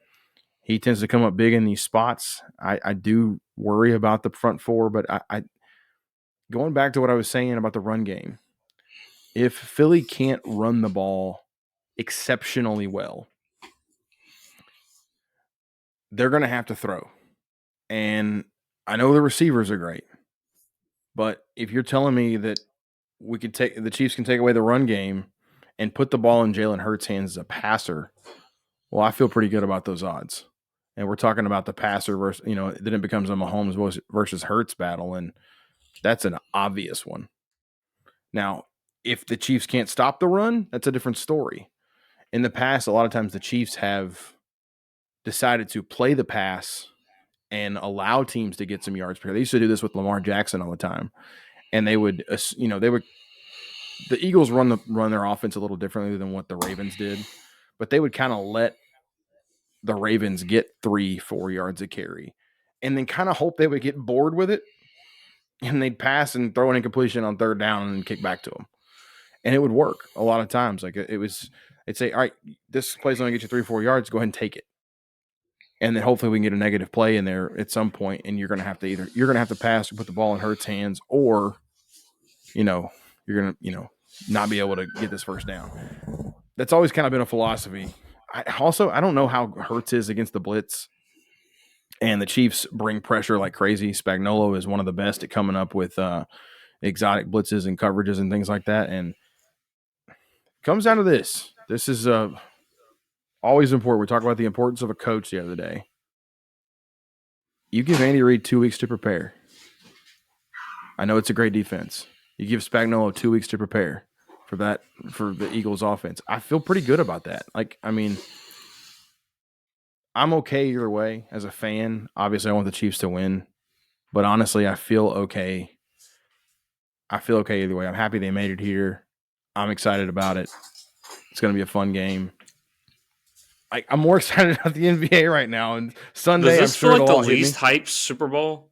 He tends to come up big in these spots. I do worry about the front 4, but I going back to what I was saying about the run game. If Philly can't run the ball exceptionally well, they're going to have to throw. And I know the receivers are great, but if you're telling me that the Chiefs can take away the run game and put the ball in Jalen Hurts' hands as a passer, well, I feel pretty good about those odds. And we're talking about the passer versus, then it becomes a Mahomes versus Hurts battle, and that's an obvious one. Now, if the Chiefs can't stop the run, that's a different story. In the past, a lot of times the Chiefs have decided to play the pass and allow teams to get some yards per carry. They used to do this with Lamar Jackson all the time. And the Eagles run their offense a little differently than what the Ravens did, but they would kind of let the Ravens get 3-4 yards a carry and then kind of hope they would get bored with it, and they'd pass and throw an incompletion on 3rd down and kick back to them. And it would work a lot of times. Like, they'd say, all right, this play's going to get you 3-4 yards, go ahead and take it. And then hopefully we can get a negative play in there at some point, and you're going to have to pass or put the ball in Hurts' hands, or, you're going to, not be able to get this first down. That's always kind of been a philosophy. I don't know how Hurts is against the blitz, and the Chiefs bring pressure like crazy. Spagnuolo is one of the best at coming up with exotic blitzes and coverages and things like that. And it comes down to this. This is always important. We talked about the importance of a coach the other day. You give Andy Reid 2 weeks to prepare. I know it's a great defense. You give Spagnuolo 2 weeks to prepare for the Eagles offense. I feel pretty good about that. I'm okay either way as a fan. Obviously, I want the Chiefs to win, but honestly, I feel okay. I feel okay either way. I'm happy they made it here. I'm excited about it. It's going to be a fun game. I'm more excited about the NBA right now. And Sunday, does this I'm sure feel like the least hyped Super Bowl?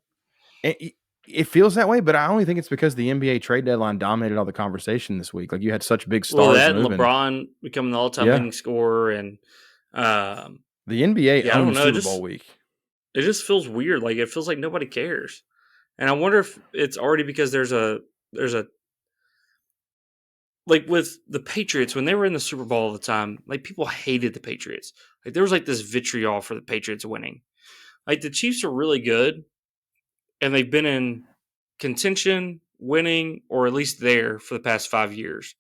It feels that way, but I only think it's because the NBA trade deadline dominated all the conversation this week. Like, you had such big stars. Well, that moving. LeBron becoming the all-time leading scorer, and the NBA owns Super Bowl week. It just feels weird. Like, it feels like nobody cares. And I wonder if it's already because there's a like with the Patriots, when they were in the Super Bowl all the time, like, people hated the Patriots. Like, there was like this vitriol for the Patriots winning. Like, the Chiefs are really good, and they've been in contention, winning, or at least there for the past 5 years.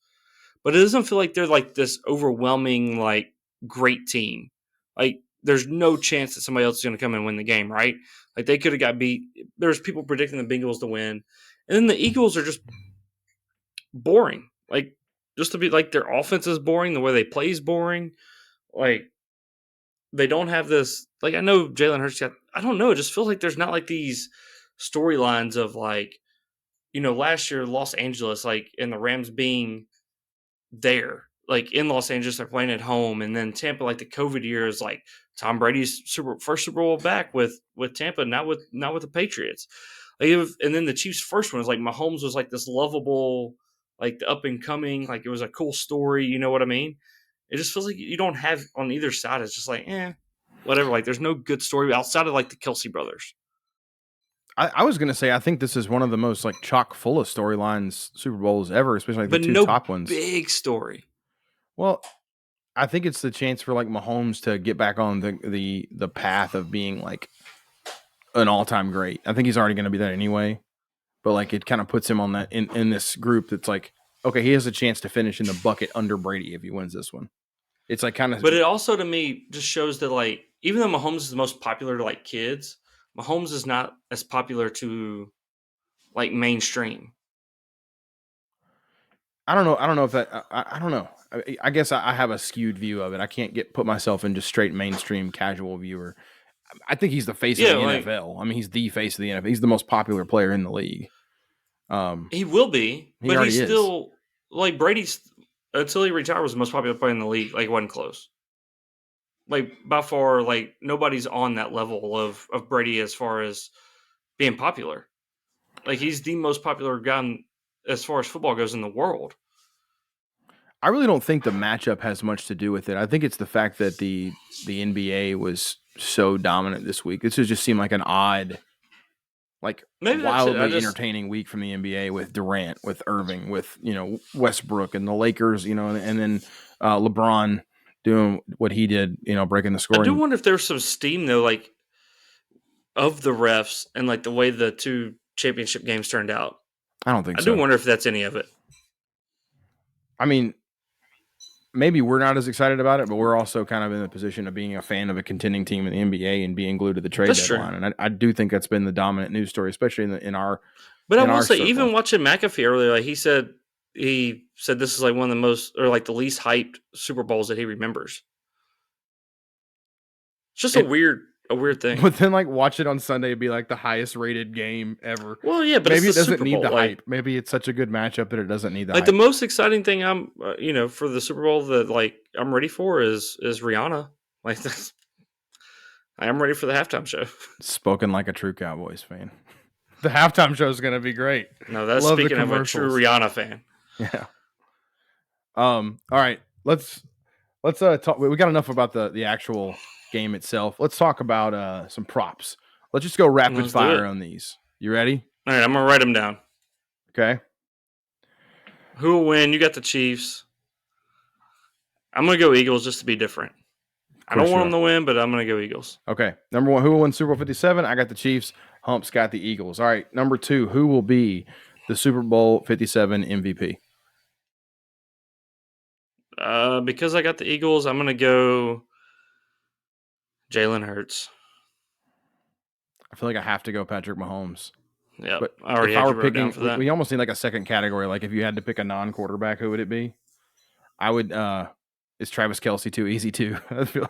But it doesn't feel like they're like this overwhelming, like, great team. Like, there's no chance that somebody else is going to come and win the game, right? Like, they could have got beat. There's people predicting the Bengals to win. And then the Eagles are just boring. Like, just to be like, their offense is boring. The way they play is boring. Like, they don't have this. Like, I know Jalen Hurts got, I don't know. It just feels like there's not like these storylines of, like, last year, Los Angeles, like, and the Rams being there, like, in Los Angeles, they're playing at home. And then Tampa, like, the COVID year is like Tom Brady's first Super Bowl back with Tampa, not with the Patriots. Like, and then the Chiefs' first one is like Mahomes was like this lovable, like, the up and coming, like, it was a cool story. You know what I mean? It just feels like you don't have on either side. It's just like, whatever. Like, there's no good story outside of like the Kelsey brothers. I was going to say, I think this is one of the most, like, chock full of storylines Super Bowls ever, especially like the two top ones. Big story. Well, I think it's the chance for, like, Mahomes to get back on the path of being, like, an all-time great. I think he's already going to be that anyway, but, like, it kind of puts him on that in this group that's like, okay, he has a chance to finish in the bucket under Brady if he wins this one. It's like kind of, but it also, to me, just shows that, like, even though Mahomes is the most popular to, like, kids, Mahomes is not as popular to, like, mainstream. I don't know if that. I don't know. I guess I have a skewed view of it. I can't put myself in just straight mainstream casual viewer. I think he's the face of the NFL. I mean, he's the face of the NFL. He's the most popular player in the league. He will be, but he's still, like, Brady's, until he retired, was the most popular player in the league. Like, it wasn't close. Like, by far, like, nobody's on that level of Brady as far as being popular. Like, he's the most popular guy as far as football goes in the world. I really don't think the matchup has much to do with it. I think it's the fact that the NBA was so dominant this week. This just seemed like an odd, like, wildly entertaining week from the NBA with Durant, with Irving, with, Westbrook and the Lakers, and then LeBron doing what he did, breaking the scoring. I do wonder if there's some steam, though, like, of the refs and, like, the way the two championship games turned out. I don't think so. I do wonder if that's any of it. I mean, maybe we're not as excited about it, but we're also kind of in the position of being a fan of a contending team in the NBA and being glued to the trade deadline. True. And I do think that's been the dominant news story, especially in our. But I will say, even watching McAfee earlier, like, he said this is like one of the most, or like the least hyped Super Bowls that he remembers. It's just a weird thing. But then, like, watch it on Sunday, it'd be like the highest rated game ever. Well, yeah, but maybe it doesn't Super need Bowl, the hype. Maybe it's such a good matchup that it doesn't need the hype. The most exciting thing I'm, for the Super Bowl that, like, I'm ready for is Rihanna. Like, I am ready for the halftime show. Spoken like a true Cowboys fan. The halftime show is going to be great. No, that's speaking of a true Rihanna fan. Yeah. All right. Let's talk. We got enough about the actual game itself. Let's talk about some props. Let's just go rapid fire on these. You ready? All right, I'm gonna write them down. Okay. Who will win? You got the Chiefs. I'm gonna go Eagles just to be different. I don't want them to win, but I'm gonna go Eagles. Okay. Number 1, who will win Super Bowl 57? I got the Chiefs. Hump's got the Eagles. All right. Number 2, who will be the Super Bowl 57 MVP? Because I got the Eagles, I'm going to go Jalen Hurts. I feel like I have to go Patrick Mahomes. Yep, But I already if I had were you wrote down picking, for that. we almost need like a second category. Like if you had to pick a non-quarterback, who would it be? I would. Is Travis Kelce too easy too? I feel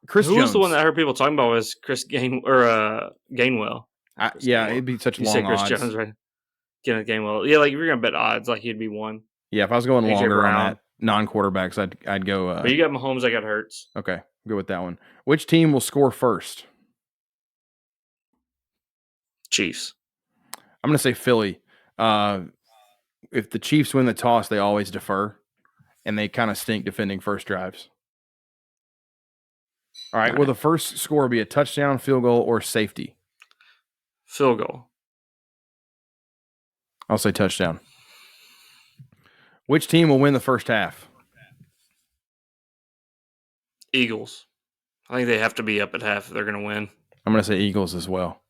Chris Who Jones. was the one that I heard people talking about was Gainwell? Yeah, it'd be such You long said Chris odds. Jones, right? Gainwell. Yeah, like if you're gonna bet odds, like he'd be one. Yeah, if I was going AJ longer on Brown. that non-quarterbacks, I'd go. But you got Mahomes, I got Hurts. Okay, go with that one. Which team will score first? Chiefs. I'm going to say Philly. If the Chiefs win the toss, they always defer, and they kind of stink defending first drives. All right, will the first score be a touchdown, field goal, or safety? Field goal. I'll say touchdown. Which team will win the first half? Eagles. I think they have to be up at half if they're going to win. I'm going to say Eagles as well.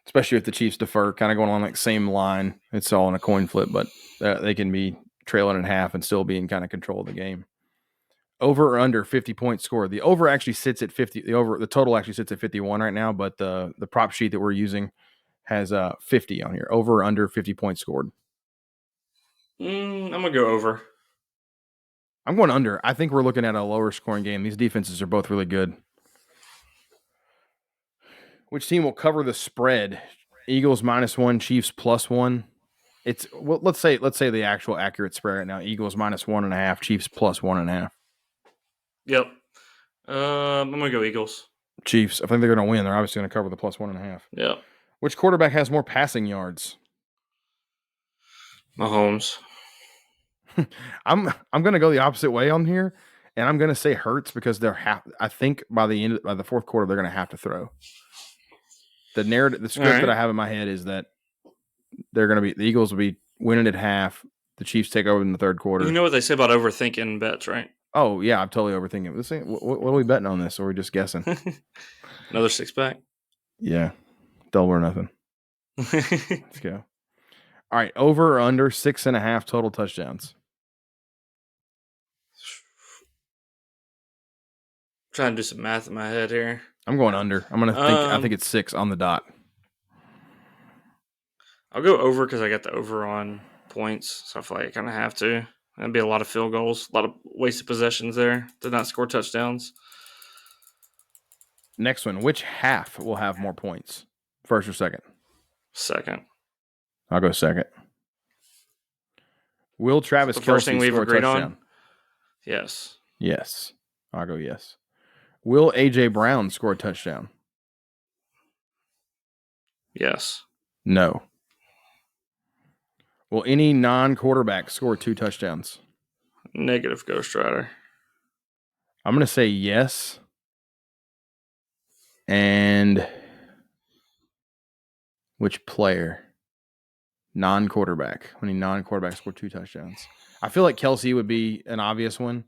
Especially if the Chiefs defer, kind of going along like same line. It's all in a coin flip, but they can be trailing in half and still be in kind of control of the game. Over or under 50 points scored. The over actually sits at 50. The total actually sits at 51 right now, but the prop sheet that we're using has 50 on here. Over or under 50 points scored. I'm going to go over. I'm going under. I think we're looking at a lower scoring game. These defenses are both really good. Which team will cover the spread? Eagles -1, Chiefs +1. It's let's say the actual accurate spread right now. Eagles -1.5, Chiefs +1.5. Yep. I'm gonna go Eagles. Chiefs. I think they're going to win. They're obviously going to cover the +1.5. Yep. Which quarterback has more passing yards? Mahomes. I'm going to go the opposite way on here, and I'm going to say Hurts because I think by the fourth quarter they're going to have to throw. The script that I have in my head is that the Eagles will be winning at half. The Chiefs take over in the third quarter. You know what they say about overthinking bets, right? Oh yeah, I'm totally overthinking it. What are we betting on this, or are we just guessing? Another 6-pack. Yeah, double or nothing. Let's go. All right, over or under 6.5 total touchdowns. Trying to do some math in my head here. I'm going under. I'm gonna think. I think it's 6 on the dot. I'll go over because I got the over on points, so I feel like I kind of have to. That'd be a lot of field goals, a lot of wasted possessions there. Did not score touchdowns. Next one. Which half will have more points? First or second? Second. I'll go second. Will Travis Kelce score a touchdown? On? Yes. Yes. I'll go yes. Will A.J. Brown score a touchdown? Yes. No. Will any non-quarterback score 2 touchdowns? Negative, Ghost Rider. I'm going to say yes. And which player? Non-quarterback. When any non-quarterback score 2 touchdowns? I feel like Kelce would be an obvious one.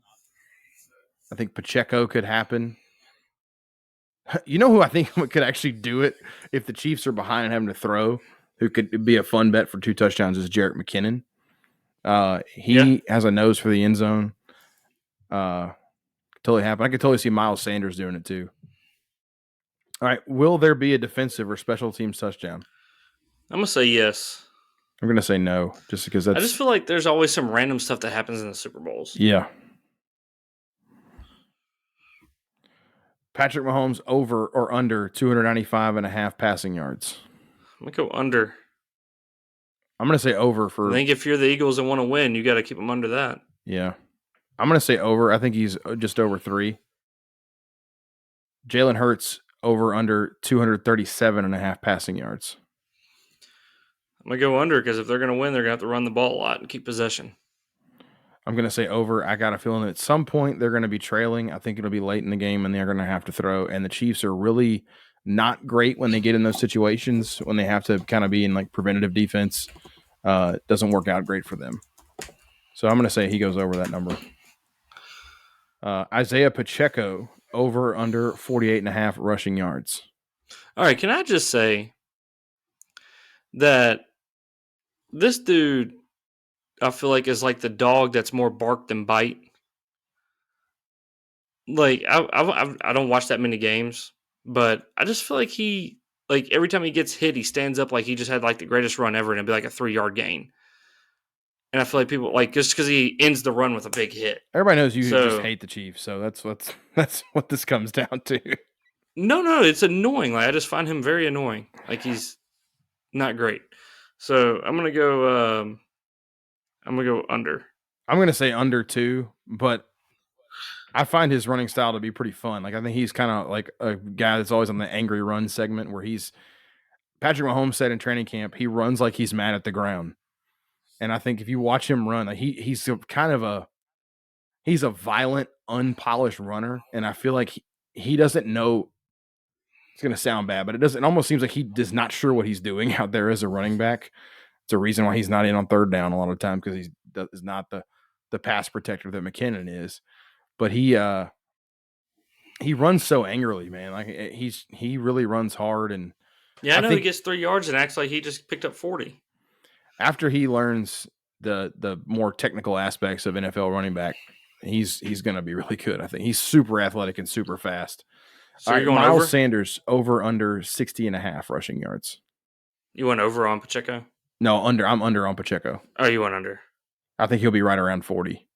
I think Pacheco could happen. You know who I think could actually do it if the Chiefs are behind and having to throw, who could be a fun bet for 2 touchdowns is Jerick McKinnon. He has a nose for the end zone. Totally happen. I could totally see Miles Sanders doing it too. All right. Will there be a defensive or special teams touchdown? I'm going to say yes. I'm going to say no, just because I just feel like there's always some random stuff that happens in the Super Bowls. Yeah. Patrick Mahomes over or under 295.5 passing yards? I'm going to go under. I'm going to say over for... I think if you're the Eagles and want to win, you got to keep them under that. Yeah. I'm going to say over. I think he's just over 3. Jalen Hurts over under 237.5 passing yards. I'm going to go under because if they're going to win, they're going to have to run the ball a lot and keep possession. I'm going to say over. I got a feeling that at some point they're going to be trailing. I think it'll be late in the game and they're going to have to throw. And the Chiefs are really not great when they get in those situations, when they have to kind of be in like preventative defense. It doesn't work out great for them. So I'm going to say he goes over that number. Isaiah Pacheco over under 48.5 rushing yards. All right. Can I just say that This dude, I feel like, is like the dog that's more bark than bite. Like I don't watch that many games, but I just feel like like every time he gets hit, he stands up like he just had like the greatest run ever, and it'd be like a 3 yard gain. And I feel like people like just because he ends the run with a big hit. Everybody knows you just So hate the Chiefs, so that's what this comes down to. no, it's annoying. Like I just find him very annoying. Like he's not great. So I'm gonna go under. I'm gonna say under 2, but I find his running style to be pretty fun. Like I think he's kind of like a guy that's always on the angry run segment where Patrick Mahomes said in training camp, he runs like he's mad at the ground. And I think if you watch him run, like he's he's a violent, unpolished runner, and I feel like he doesn't know. It's going to sound bad, but it almost seems like he is not sure what he's doing out there as a running back. It's a reason why he's not in on third down a lot of the time, because he is not the pass protector that McKinnon is. But he runs so angrily, man. Like he really runs hard, and Yeah, I know he think gets 3 yards and acts like he just picked up 40. after he learns the more technical aspects of NFL running back, he's going to be really good. I think he's super athletic and super fast. So All you're right, going Miles over? Sanders over under 60.5 rushing yards. You went over on Pacheco? No, under. I'm under on Pacheco. Oh, you went under. I think he'll be right around 40.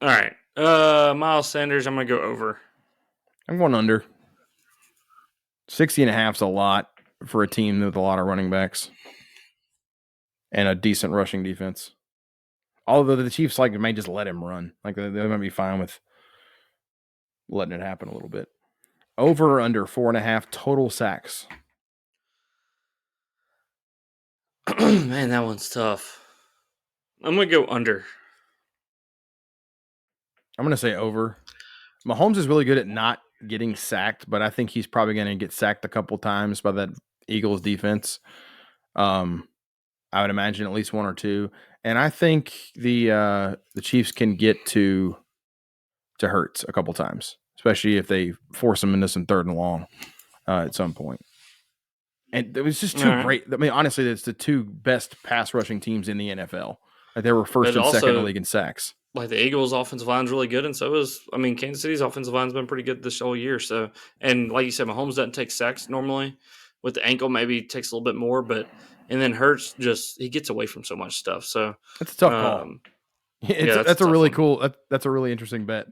All right. Miles Sanders, I'm gonna go over. I'm going under. 60.5 is a lot for a team with a lot of running backs and a decent rushing defense. Although the Chiefs may just let him run. Like they might be fine with letting it happen a little bit. Over or under 4.5 total sacks. Man, that one's tough. I'm gonna go under. I'm going to say over. Mahomes is really good at not getting sacked, but I think he's probably going to get sacked a couple times by that Eagles defense. I would imagine at least 1 or 2, and I think the Chiefs can get to Hurts a couple times, especially if they force him into some 3rd and long at some point. And it was just two great. I mean, honestly, it's the 2 best pass rushing teams in the NFL. Like they were first But and second in the also, league in sacks. like the Eagles' offensive line's really good, and so is Kansas City's offensive line's been pretty good this whole year. So, and like you said, Mahomes doesn't take sacks normally. With the ankle, maybe it takes a little bit more, but and then Hurts he gets away from so much stuff. So It's a tough call. That's a really cool. That's a really interesting bet.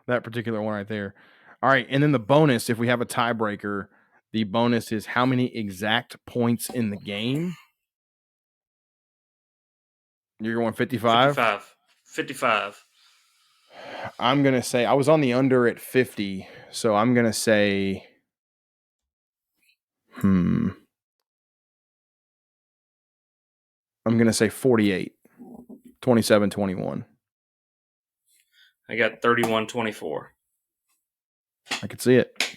That particular one right there. All right, and then the bonus, if we have a tiebreaker, the bonus is how many exact points in the game. You're going 55? 55. I'm going to say, I was on the under at 50, so I'm going to say, I'm going to say 48, 27-21. I got 31-24. I could see it.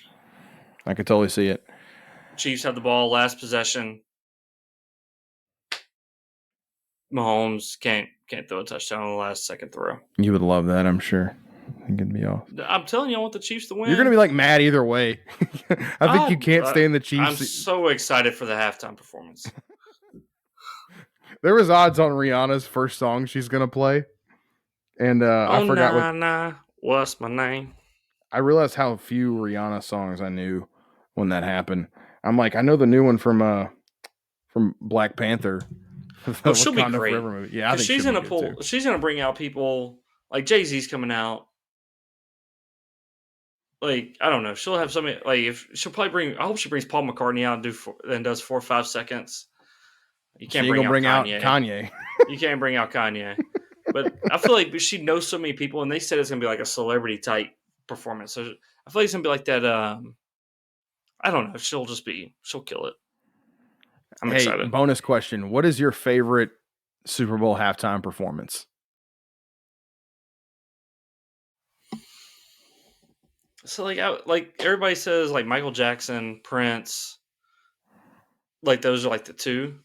I could totally see it. Chiefs have the ball last possession. Mahomes can't throw a touchdown on the last second throw. You would love that, I'm sure. I think it'd be off. I'm telling you, I want the Chiefs to win. You're going to be like mad either way. I think you can't stand the Chiefs. I'm so excited for the halftime performance. There was odds on Rihanna's first song she's going to play. And I forgot what's my name? I realized how few Rihanna songs I knew when that happened. I'm like, I know the new one from Black Panther. Oh, she'll be great. Yeah, I think she's gonna pull. Too. She's gonna bring out people like Jay-Z's coming out. Like I don't know, she'll have something like if she'll probably bring. I hope she brings Paul McCartney out and does 4 or 5 seconds. You can't bring out Kanye. You can't bring out Kanye. But I feel like she knows so many people, and they said it's gonna be like a celebrity type performance. So I feel like it's gonna be like that. I don't know. She'll kill it. I'm excited. Bonus question: what is your favorite Super Bowl halftime performance? So like everybody says like Michael Jackson, Prince, like those are like the 2.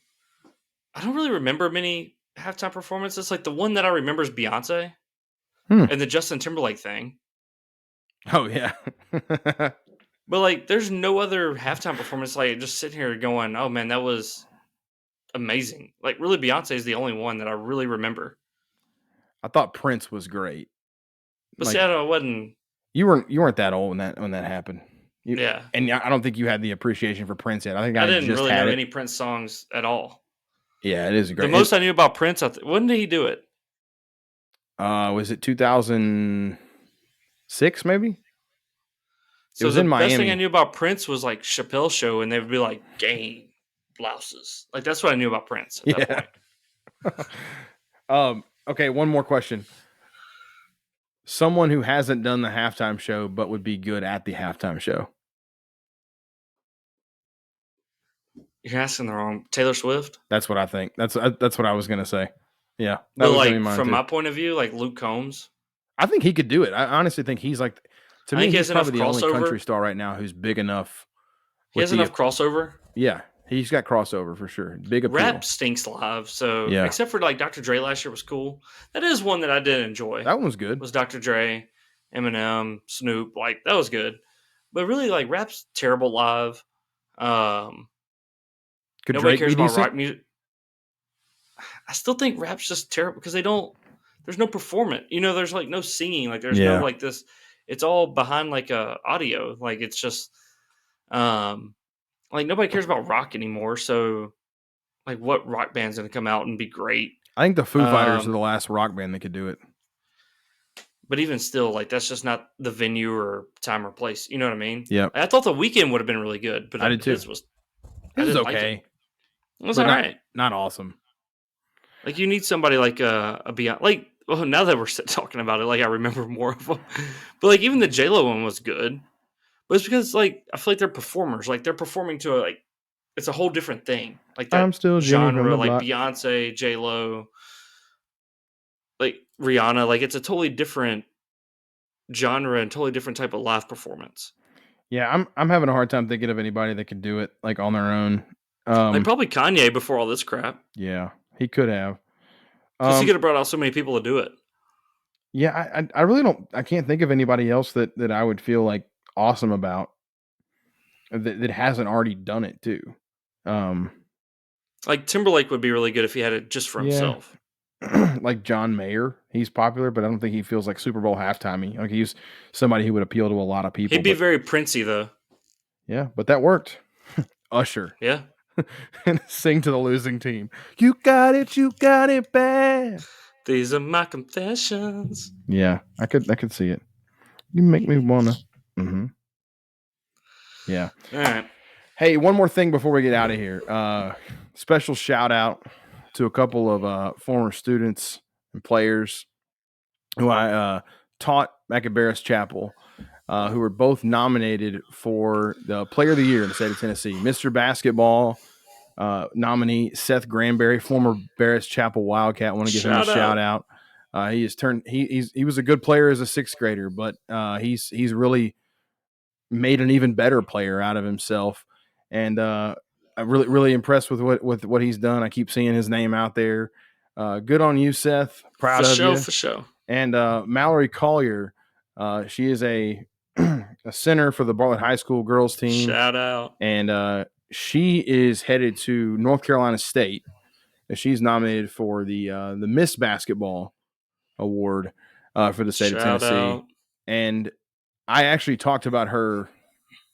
I don't really remember many halftime performances. Like the one that I remember is Beyonce and the Justin Timberlake thing. Oh yeah. But like there's no other halftime performance like just sitting here going, oh man, that was amazing. Like, really, Beyonce is the only one that I really remember. I thought Prince was great. But Like see, I wasn't. you weren't that old when that happened. Yeah, And I don't think you had the appreciation for Prince yet. I think I I didn't just really had know it. any Prince songs at all. Yeah, it is The great. most I knew about Prince, when did he do it? Was it 2006 maybe? It So was the in best thing I Miami. knew about Prince was like Chappelle's show, and they would be like game blouses. Like that's what I knew about Prince at that Yeah. point. Okay, one more question. Someone who hasn't done the halftime show but would be good at the halftime show. You're asking the wrong Taylor Swift. That's what I think. That's what I was gonna say. Yeah, that But was gonna be like mine from too. my point of view, like Luke Combs, I think he could do it. I honestly think he's like, to I me, think he he's has enough probably the only country crossover. star right now who's big enough. He With has the enough crossover. yeah, he's got crossover for sure. Big appeal. Rap stinks live. So Yeah, except for like Dr. Dre last year was cool. That is one that I did enjoy. that one was good. Was Dr. Dre, Eminem, Snoop. Like that was good. But really, like rap's terrible live. Um, Could Nobody Drake cares be about decent? rock music. I still think rap's just terrible because they don't. There's no performance. There's like no singing. Like there's no Yeah, like this. It's all behind like a audio. Like it's just um like nobody cares about rock anymore. So like what rock band's gonna come out and be great? I think the Foo Fighters are Um, the last rock band that could do it. but even still, like that's just not the venue or time or place. You know what I mean? Yep, I thought the weekend would have been really good, but I did too. his was. It I was didn't like it. okay, It was but all right. not awesome. Like you need somebody like a Beyond. Like well, now that we're talking about it, like I remember more of them. But like even the J Lo one was good. But it's because like I feel like they're performers. Like they're performing to it's a whole different thing. Like I'm that still Jimmy from genre, the like block. Beyonce, J Lo, like Rihanna. Like it's a totally different genre and totally different type of live performance. Yeah, I'm having a hard time thinking of anybody that could do it like on their own. Like probably Kanye before all this crap. Yeah, he could have. Because he could have brought out so many people to do it. Yeah, I really don't. I can't think of anybody else that I would feel like awesome about that hasn't already done it too. Like Timberlake would be really good if he had it just for Yeah, himself. like John Mayer, he's popular, but I don't think he feels like Super Bowl halftime-y. Like he's somebody who would appeal to a lot of people. He'd be very Princey though. Yeah, but that worked. Usher. Yeah. And sing to the losing team. You got it bad. These are my confessions. Yeah, I could see it. You make me wanna. Mm-hmm. Yeah. All right. Hey, one more thing before we get out of here. Special shout out to a couple of former students and players who I taught back at Barris Chapel, who were both nominated for the Player of the Year in the state of Tennessee. Mr. Basketball nominee Seth Granberry, former Barris Chapel Wildcat. I want to give him a shout out. He was a good player as a sixth grader, but he's really made an even better player out of himself. And I'm really impressed with what he's done. I keep seeing his name out there. Good on you, Seth. Proud of you. For sure. And Mallory Collier, she is a center for the Bartlett High School girls team. Shout out. And she is headed to North Carolina State. She's nominated for the Miss Basketball Award for the state of Tennessee. Out. And I actually talked about her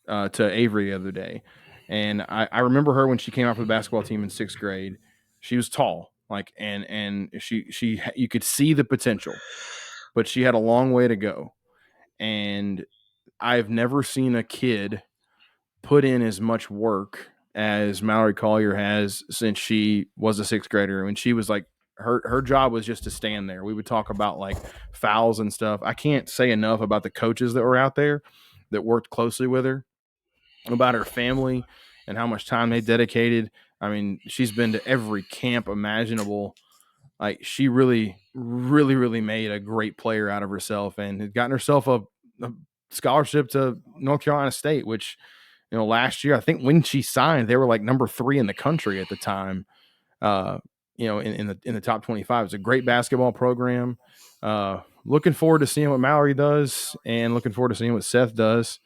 to Avery the other day. And I remember her when she came out for the basketball team in sixth grade. She was tall, and she you could see the potential, but she had a long way to go. And I've never seen a kid put in as much work as Mallory Collier has since she was a sixth grader. When she was like, her job was just to stand there. We would talk about like fouls and stuff. I can't say enough about the coaches that were out there that worked closely with her, about her family and how much time they dedicated. I mean, she's been to every camp imaginable. Like she really made a great player out of herself and had gotten herself a scholarship to North Carolina State, which, last year, I think when she signed, they were like number 3 in the country at the time. In the top 25. It's a great basketball program. Looking forward to seeing what Mallory does and looking forward to seeing what Seth does.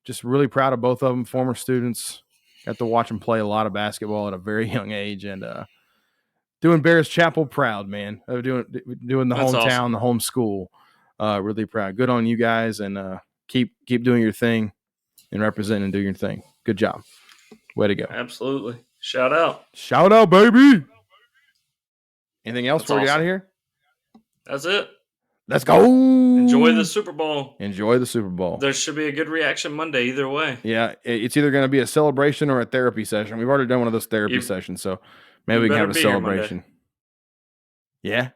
Just really proud of both of them, former students. Got to watch him play a lot of basketball at a very young age, and doing Bears Chapel proud, man. Doing the That's hometown, awesome. the home school. Really proud. Good on you guys, and keep doing your thing and representing and doing your thing. Good job. Way to go. Absolutely. Shout out. Shout out, baby. Anything else That's before we get out awesome. of here? That's it. Let's go. Enjoy the Super Bowl. Enjoy the Super Bowl. There should be a good reaction Monday either way. Yeah, it's either going to be a celebration or a therapy session. We've already done one of those therapy sessions, so maybe we can have a celebration. Yeah.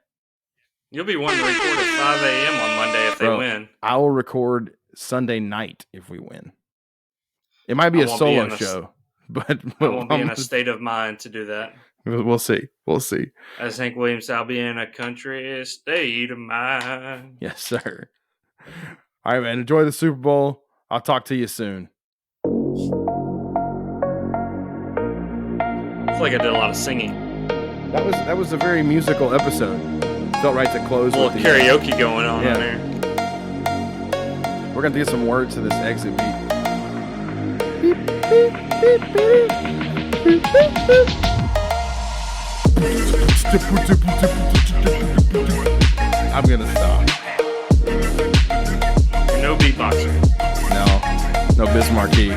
You'll be wanting to record at 5 a.m. on Monday if they win. I will record Sunday night if we win. It might be a solo show, but I won't be in a state of mind to do that. We'll see. We'll see. As Hank Williams, I'll be in a country state of mind. Yes, sir. All right, man. Enjoy the Super Bowl. I'll talk to you soon. I feel like I did a lot of singing. That was a very musical episode. Felt right to close. A little karaoke going on in there. We're gonna get some words to this exit beat. I'm gonna stop. No beatboxer. No Bismarcky.